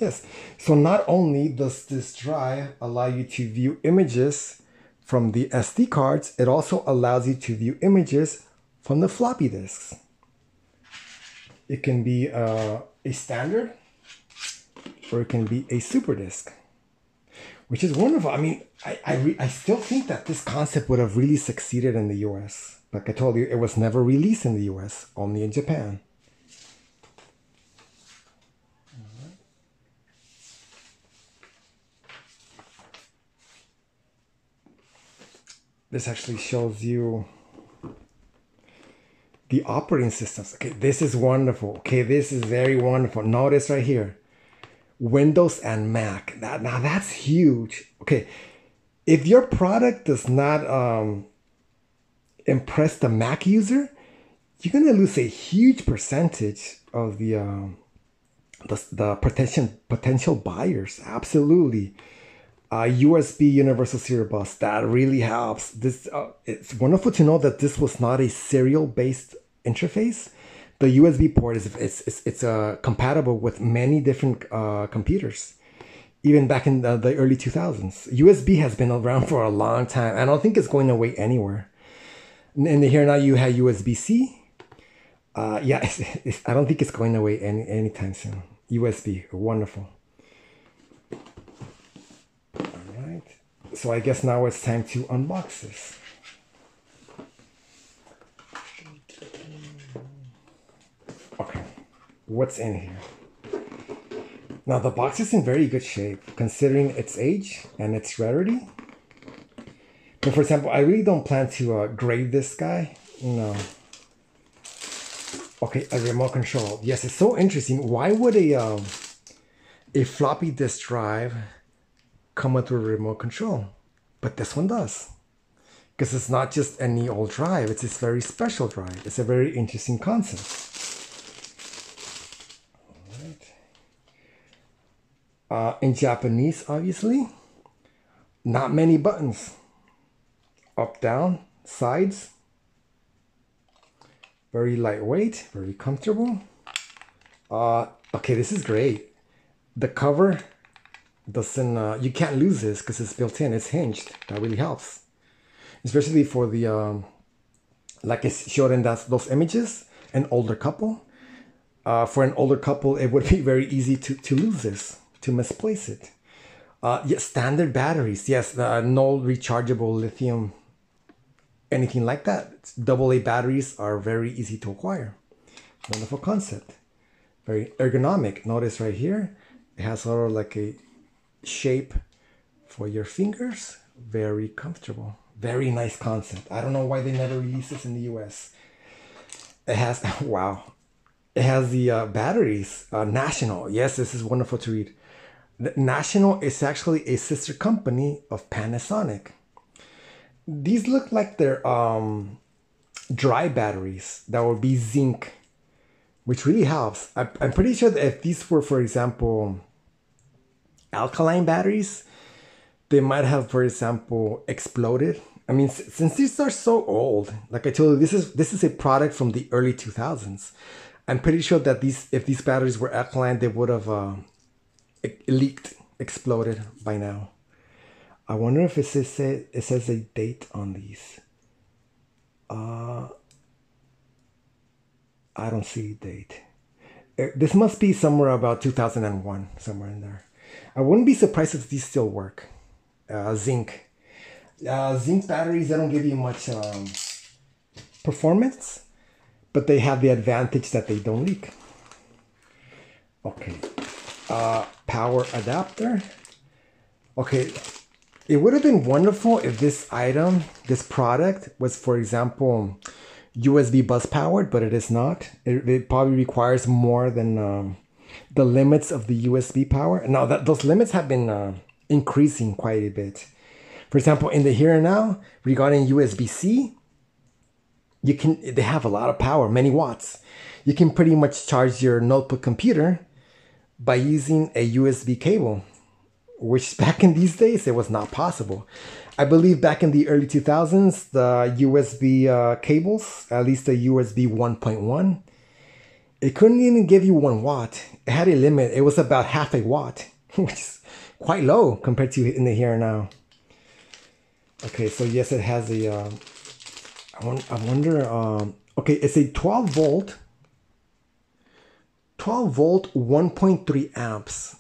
Yes. So not only does this drive allow you to view images from the SD cards, it also allows you to view images from the floppy disks. It can be a standard, or it can be a SuperDisk, which is wonderful. I mean, I still think that this concept would have really succeeded in the US. Like I told you, it was never released in the US, only in Japan. This actually shows you the operating systems. Okay, this is wonderful. Okay, this is very wonderful. Notice right here, Windows and Mac. Now that's huge. Okay, if your product does not impress the Mac user, you're gonna lose a huge percentage of the potential buyers. Absolutely. USB Universal Serial Bus, that really helps. This it's wonderful to know that this was not a serial-based interface. The USB port is compatible with many different computers, even back in the early 2000s. USB has been around for a long time. I don't think it's going away anywhere. And here now you have USB-C. Yeah, I don't think it's going away anytime soon. USB, wonderful. So I guess now it's time to unbox this. Okay, what's in here? Now the box is in very good shape considering its age and its rarity. But for example, I really don't plan to grade this guy. No. Okay, a remote control. Yes, it's so interesting. Why would a floppy disk drive come with a remote control? But this one does, because it's not just any old drive, it's this very special drive. It's a very interesting concept. All right. In Japanese, obviously, not many buttons. Up, down, sides. Very lightweight, very comfortable. Okay, this is great. The cover doesn't, you can't lose this because it's built in, it's hinged. That really helps, especially for the like I showed in those images, an older couple. For an older couple, it would be very easy to lose this, to misplace it. Yes, standard batteries. Yes, no rechargeable lithium, anything like that. AA batteries are very easy to acquire. Wonderful concept. Very ergonomic. Notice right here, it has sort of like a shape for your fingers. Very comfortable. Very nice concept. I don't know why they never released this in the US. It has, wow. It has the batteries. National. Yes, this is wonderful to read. National is actually a sister company of Panasonic. These look like they're dry batteries that will be zinc, which really helps. I'm pretty sure that if these were, for example, alkaline batteries, they might have, for example, exploded. I mean, since these are so old, like I told you, this is a product from the early 2000s. I'm pretty sure that if these batteries were alkaline, they would have leaked, exploded by now. I wonder if it says a date on these. I don't see a date. This must be somewhere about 2001, somewhere in there. I wouldn't be surprised if these still work. Zinc. Zinc batteries, they don't give you much performance, but they have the advantage that they don't leak. Okay. Power adapter. Okay. It would have been wonderful if this item, this product, was, for example, USB bus powered, but it is not. It probably requires more than the limits of the USB power. Now those limits have been increasing quite a bit. For example, in the here and now, regarding USB-C, they have a lot of power, many watts. You can pretty much charge your notebook computer by using a USB cable, which back in these days, it was not possible. I believe back in the early 2000s, the USB cables, at least the USB 1.1, It couldn't even give you 1 watt. It had a limit. It was about half a watt, which is quite low compared to in the here and now. Okay, so yes, it has a, I wonder, okay, it's a 12 volt 1.3 amps,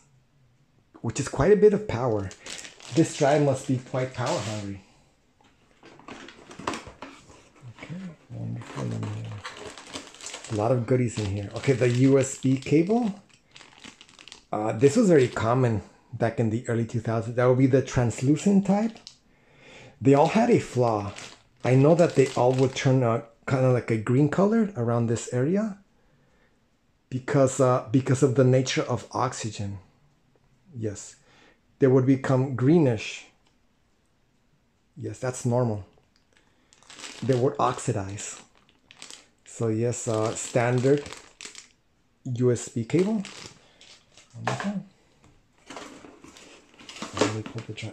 which is quite a bit of power. This drive must be quite power hungry. Okay, wonderful. A lot of goodies in here. Okay, the USB cable. This was very common back in the early 2000s. That would be the translucent type. They all had a flaw. I know that they all would turn kind of like a green color around this area because of the nature of oxygen. Yes, they would become greenish. Yes, that's normal. They would oxidize. So yes, standard USB cable. Okay.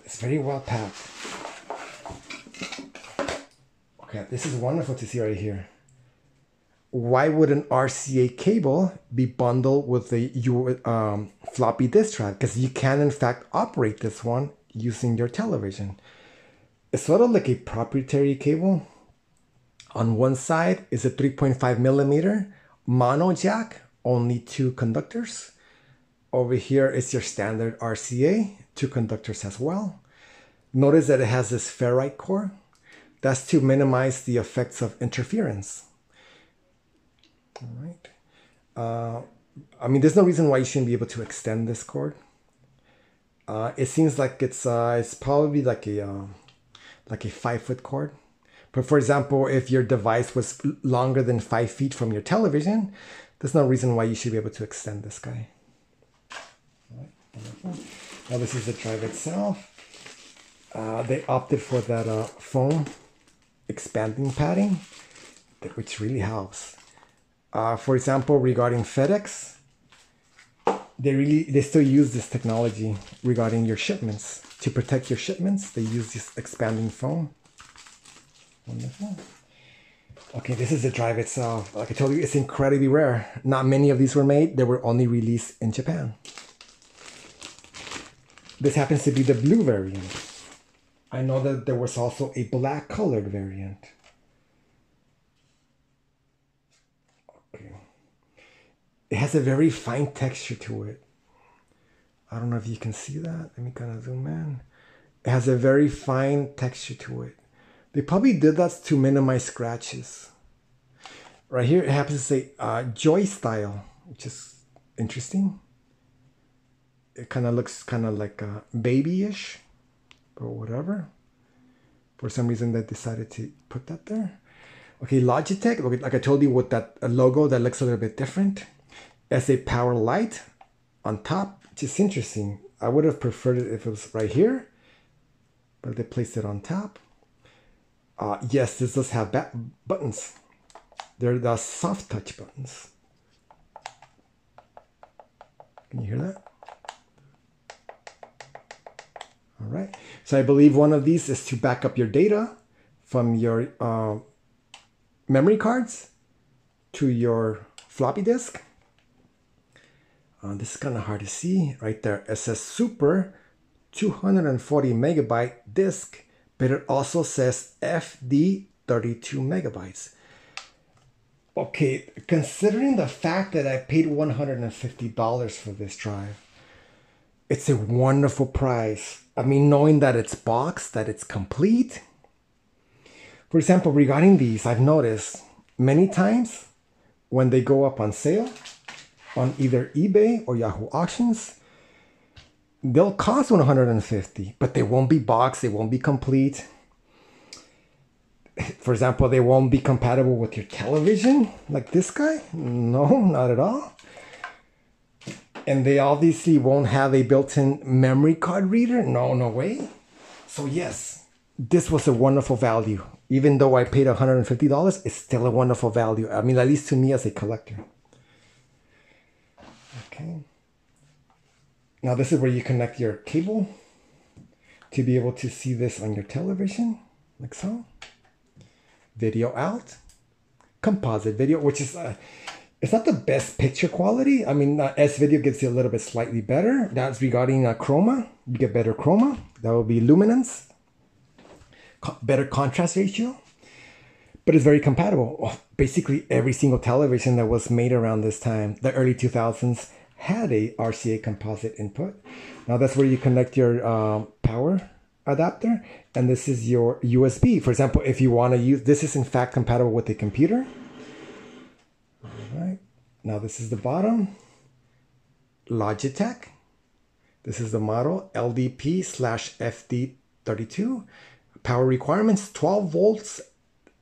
It's very well packed. Okay, this is wonderful to see right here. Why would an RCA cable be bundled with a floppy disk drive? Because you can in fact operate this one using your television. It's sort of like a proprietary cable. On one side is a 3.5 millimeter mono jack, only 2 conductors. Over here is your standard RCA, 2 conductors as well. Notice that it has this ferrite core. That's to minimize the effects of interference. All right. I mean, there's no reason why you shouldn't be able to extend this cord. It seems like it's probably like a 5-foot cord. But for example, if your device was longer than 5 feet from your television, there's no reason why you should be able to extend this guy. All right. Wonderful. Now this is the drive itself. They opted for that foam expanding padding, which really helps. For example, regarding FedEx, they still use this technology regarding your shipments. To protect your shipments, they use this expanding foam. Wonderful. Okay, this is the drive itself. Like I told you, it's incredibly rare. Not many of these were made. They were only released in Japan. This happens to be the blue variant. I know that there was also a black colored variant. Okay. It has a very fine texture to it. I don't know if you can see that. Let me kind of zoom in. It has a very fine texture to it. They probably did that to minimize scratches. Right here, it happens to say Joy Style, which is interesting. It kind of looks kind of like babyish, but whatever. For some reason, they decided to put that there. Okay, Logitech, like I told you, with that logo that looks a little bit different. As a power light on top, which is interesting. I would have preferred it if it was right here, but they placed it on top. Yes, this does have buttons. They're the soft touch buttons. Can you hear that? All right. So I believe one of these is to back up your data from your memory cards to your floppy disk. This is kind of hard to see right there. It says Super 240 megabyte disk, but it also says FD32 megabytes. Okay, considering the fact that I paid $150 for this drive, it's a wonderful price. I mean, knowing that it's boxed, that it's complete. For example, regarding these, I've noticed many times when they go up on sale on either eBay or Yahoo Auctions, they'll cost $150, but they won't be boxed, they won't be complete. For example, they won't be compatible with your television, like this guy. No, not at all. And they obviously won't have a built-in memory card reader. No, no way. So yes, this was a wonderful value. Even though I paid $150, it's still a wonderful value. I mean, at least to me as a collector. Okay. Now this is where you connect your cable to be able to see this on your television, like so. Video out. Composite video, which is, It's not the best picture quality. I mean, S-Video gives you a little bit slightly better. That's regarding chroma. You get better chroma. That will be luminance. Better contrast ratio. But it's very compatible. Basically, every single television that was made around this time, the early 2000s, had a RCA composite input. Now that's where you connect your power adapter. And this is your USB. For example, if you want to use, this is in fact compatible with the computer. All right. Now this is the bottom. Logitech. This is the model LDP-FD32. Power requirements, 12 volts,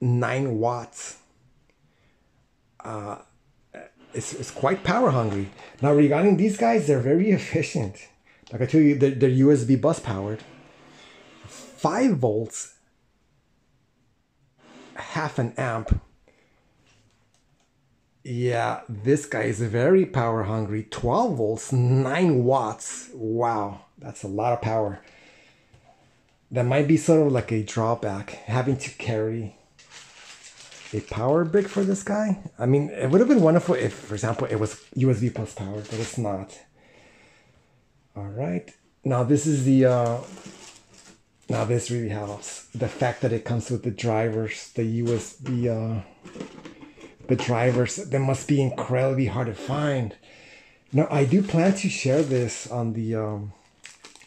9 watts. It's quite power hungry. Now regarding these guys, they're very efficient. Like I told you, they're USB bus powered. 5 volts, half an amp. Yeah, this guy is very power hungry. 12 volts, 9 watts. Wow, that's a lot of power. That might be sort of like a drawback, having to carry a power brick for this guy. I mean, it would have been wonderful if, for example, it was USB plus powered, but it's not. All right. Now this is the, now this really helps. The fact that it comes with the drivers, the USB, the drivers, they must be incredibly hard to find. Now I do plan to share this on the,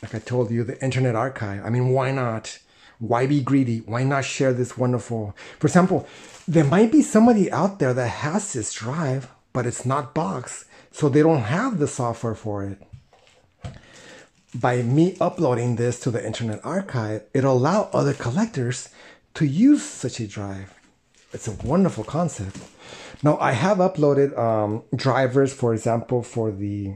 like I told you, the Internet Archive. I mean, why not? Why be greedy? Why not share this wonderful? For example, there might be somebody out there that has this drive, but it's not boxed, so they don't have the software for it. By me uploading this to the Internet Archive, it'll allow other collectors to use such a drive. It's a wonderful concept. Now, I have uploaded drivers, for example, for the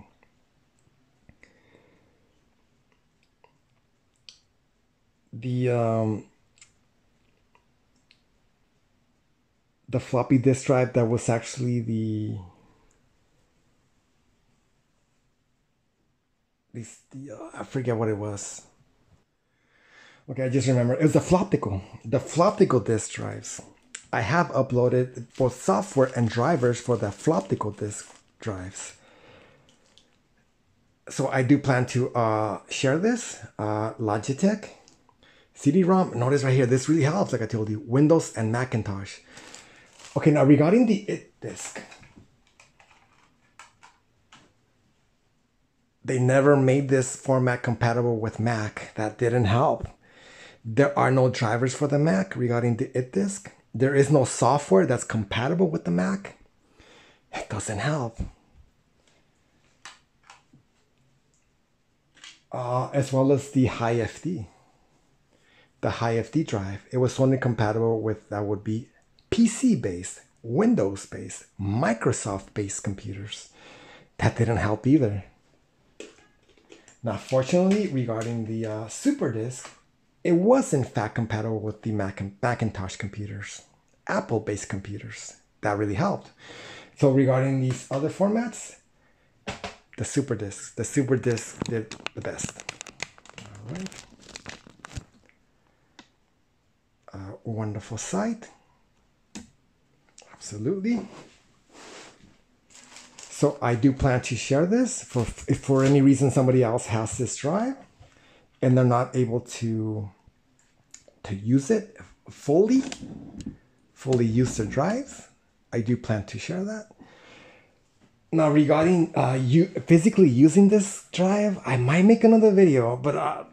floppy disk drive that was actually I forget what it was. Okay, I just remember. It was the Floptical disk drives. I have uploaded both software and drivers for the Floptical disk drives. So I do plan to share this. Logitech, Cd-rom. Notice right here, this really helps, like I told you. Windows and Macintosh. Okay, now regarding the IT disk. They never made this format compatible with Mac. That didn't help. There are no drivers for the Mac regarding the IT disk. There is no software that's compatible with the Mac. It doesn't help. As well as the HiFD. The HiFD drive. It was only compatible with, that would be PC-based, Windows-based, Microsoft-based computers. That didn't help either. Now, fortunately, regarding the SuperDisk, it was in fact compatible with the Macintosh computers, Apple-based computers. That really helped. So regarding these other formats, the SuperDisk did the best. All right. Wonderful site. Absolutely. So I do plan to share this. If for any reason somebody else has this drive and they're not able to use it fully use their drive, I do plan to share that. Now regarding you physically using this drive, I might make another video, but I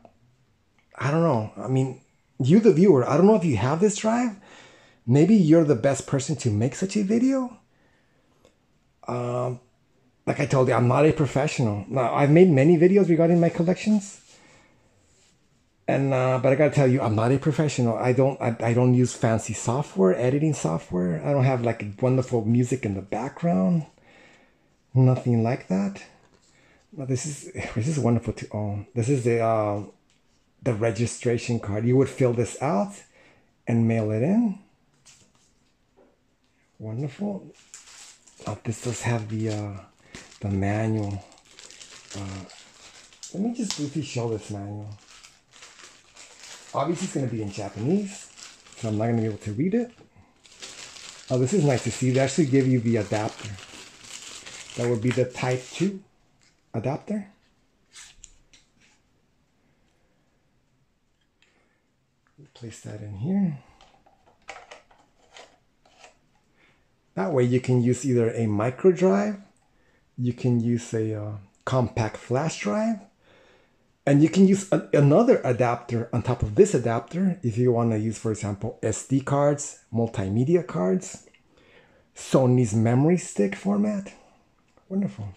don't know. I mean, you the viewer, I don't know if you have this drive. Maybe you're the best person to make such a video. Like I told you, I'm not a professional. Now, I've made many videos regarding my collections. And but I gotta tell you, I'm not a professional. I don't use fancy software, editing software. I don't have like wonderful music in the background. Nothing like that. But this is wonderful to own. This is the registration card. You would fill this out and mail it in. Wonderful. This does have the manual. Let me just briefly show this manual. Obviously, it's going to be in Japanese, so I'm not going to be able to read it. Oh, this is nice to see. They actually give you the adapter. That would be the Type 2 adapter. Place that in here. That way you can use either a micro drive, you can use a compact flash drive, and you can use another adapter on top of this adapter if you want to use, for example, SD cards, multimedia cards, Sony's memory stick format. Wonderful.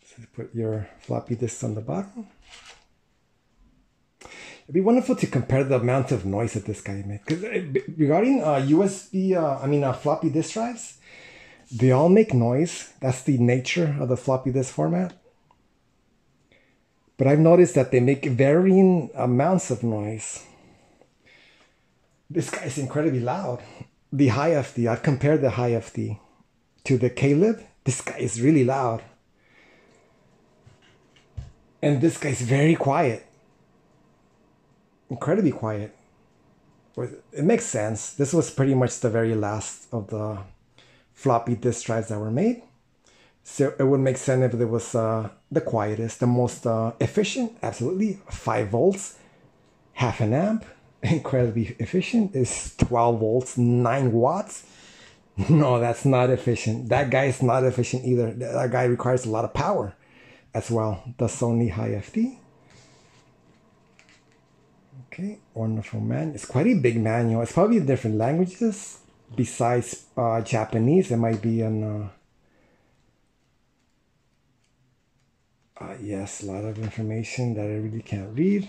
So put your floppy disks on the bottom. It'd be wonderful to compare the amount of noise that this guy made. Because regarding floppy disk drives, they all make noise. That's the nature of the floppy disk format. But I've noticed that they make varying amounts of noise. This guy is incredibly loud. The HiFD, I've compared the HiFD to the Caleb. This guy is really loud. And this guy's very quiet. Incredibly quiet. It makes sense. This was pretty much the very last of the floppy disk drives that were made. So it would make sense if it was the quietest, the most efficient. Absolutely. 5 volts, half an amp. Incredibly efficient. Is 12 volts, 9 watts. No, that's not efficient. That guy is not efficient either. That guy requires a lot of power as well. The Sony HiFD. Okay, wonderful man. It's quite a big manual. It's probably in different languages besides Japanese. It might be in yes, a lot of information that I really can't read.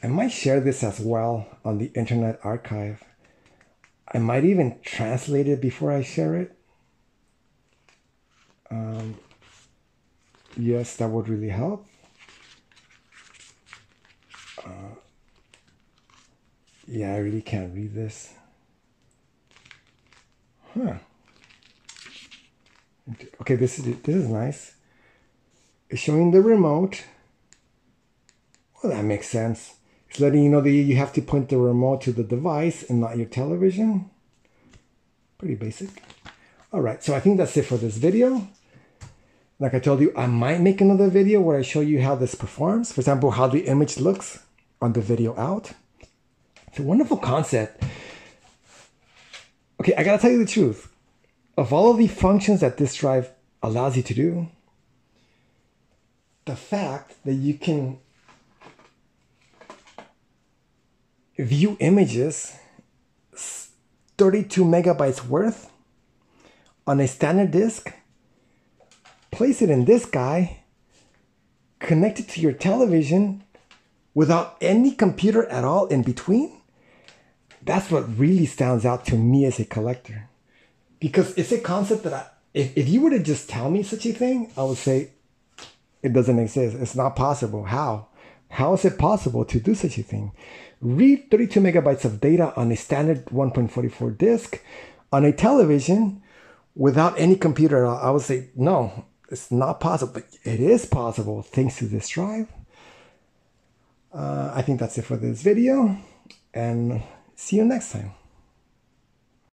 I might share this as well on the Internet Archive. I might even translate it before I share it. Yes, that would really help. Yeah, I really can't read this. Huh. Okay, this is nice. It's showing the remote. Well, that makes sense. It's letting you know that you have to point the remote to the device and not your television. Pretty basic. All right, so I think that's it for this video. Like I told you, I might make another video where I show you how this performs. For example, how the image looks on the video out. It's a wonderful concept. Okay, I gotta tell you the truth. Of all of the functions that this drive allows you to do, the fact that you can view images 32 megabytes worth on a standard disk, place it in this guy, connect it to your television without any computer at all in between, that's what really stands out to me as a collector. Because it's a concept that if you were to just tell me such a thing, I would say it doesn't exist. It's not possible. How? How is it possible to do such a thing? Read 32 megabytes of data on a standard 1.44 disk on a television without any computer at all. I would say, no, it's not possible. But it is possible thanks to this drive. I think that's it for this video. And see you next time.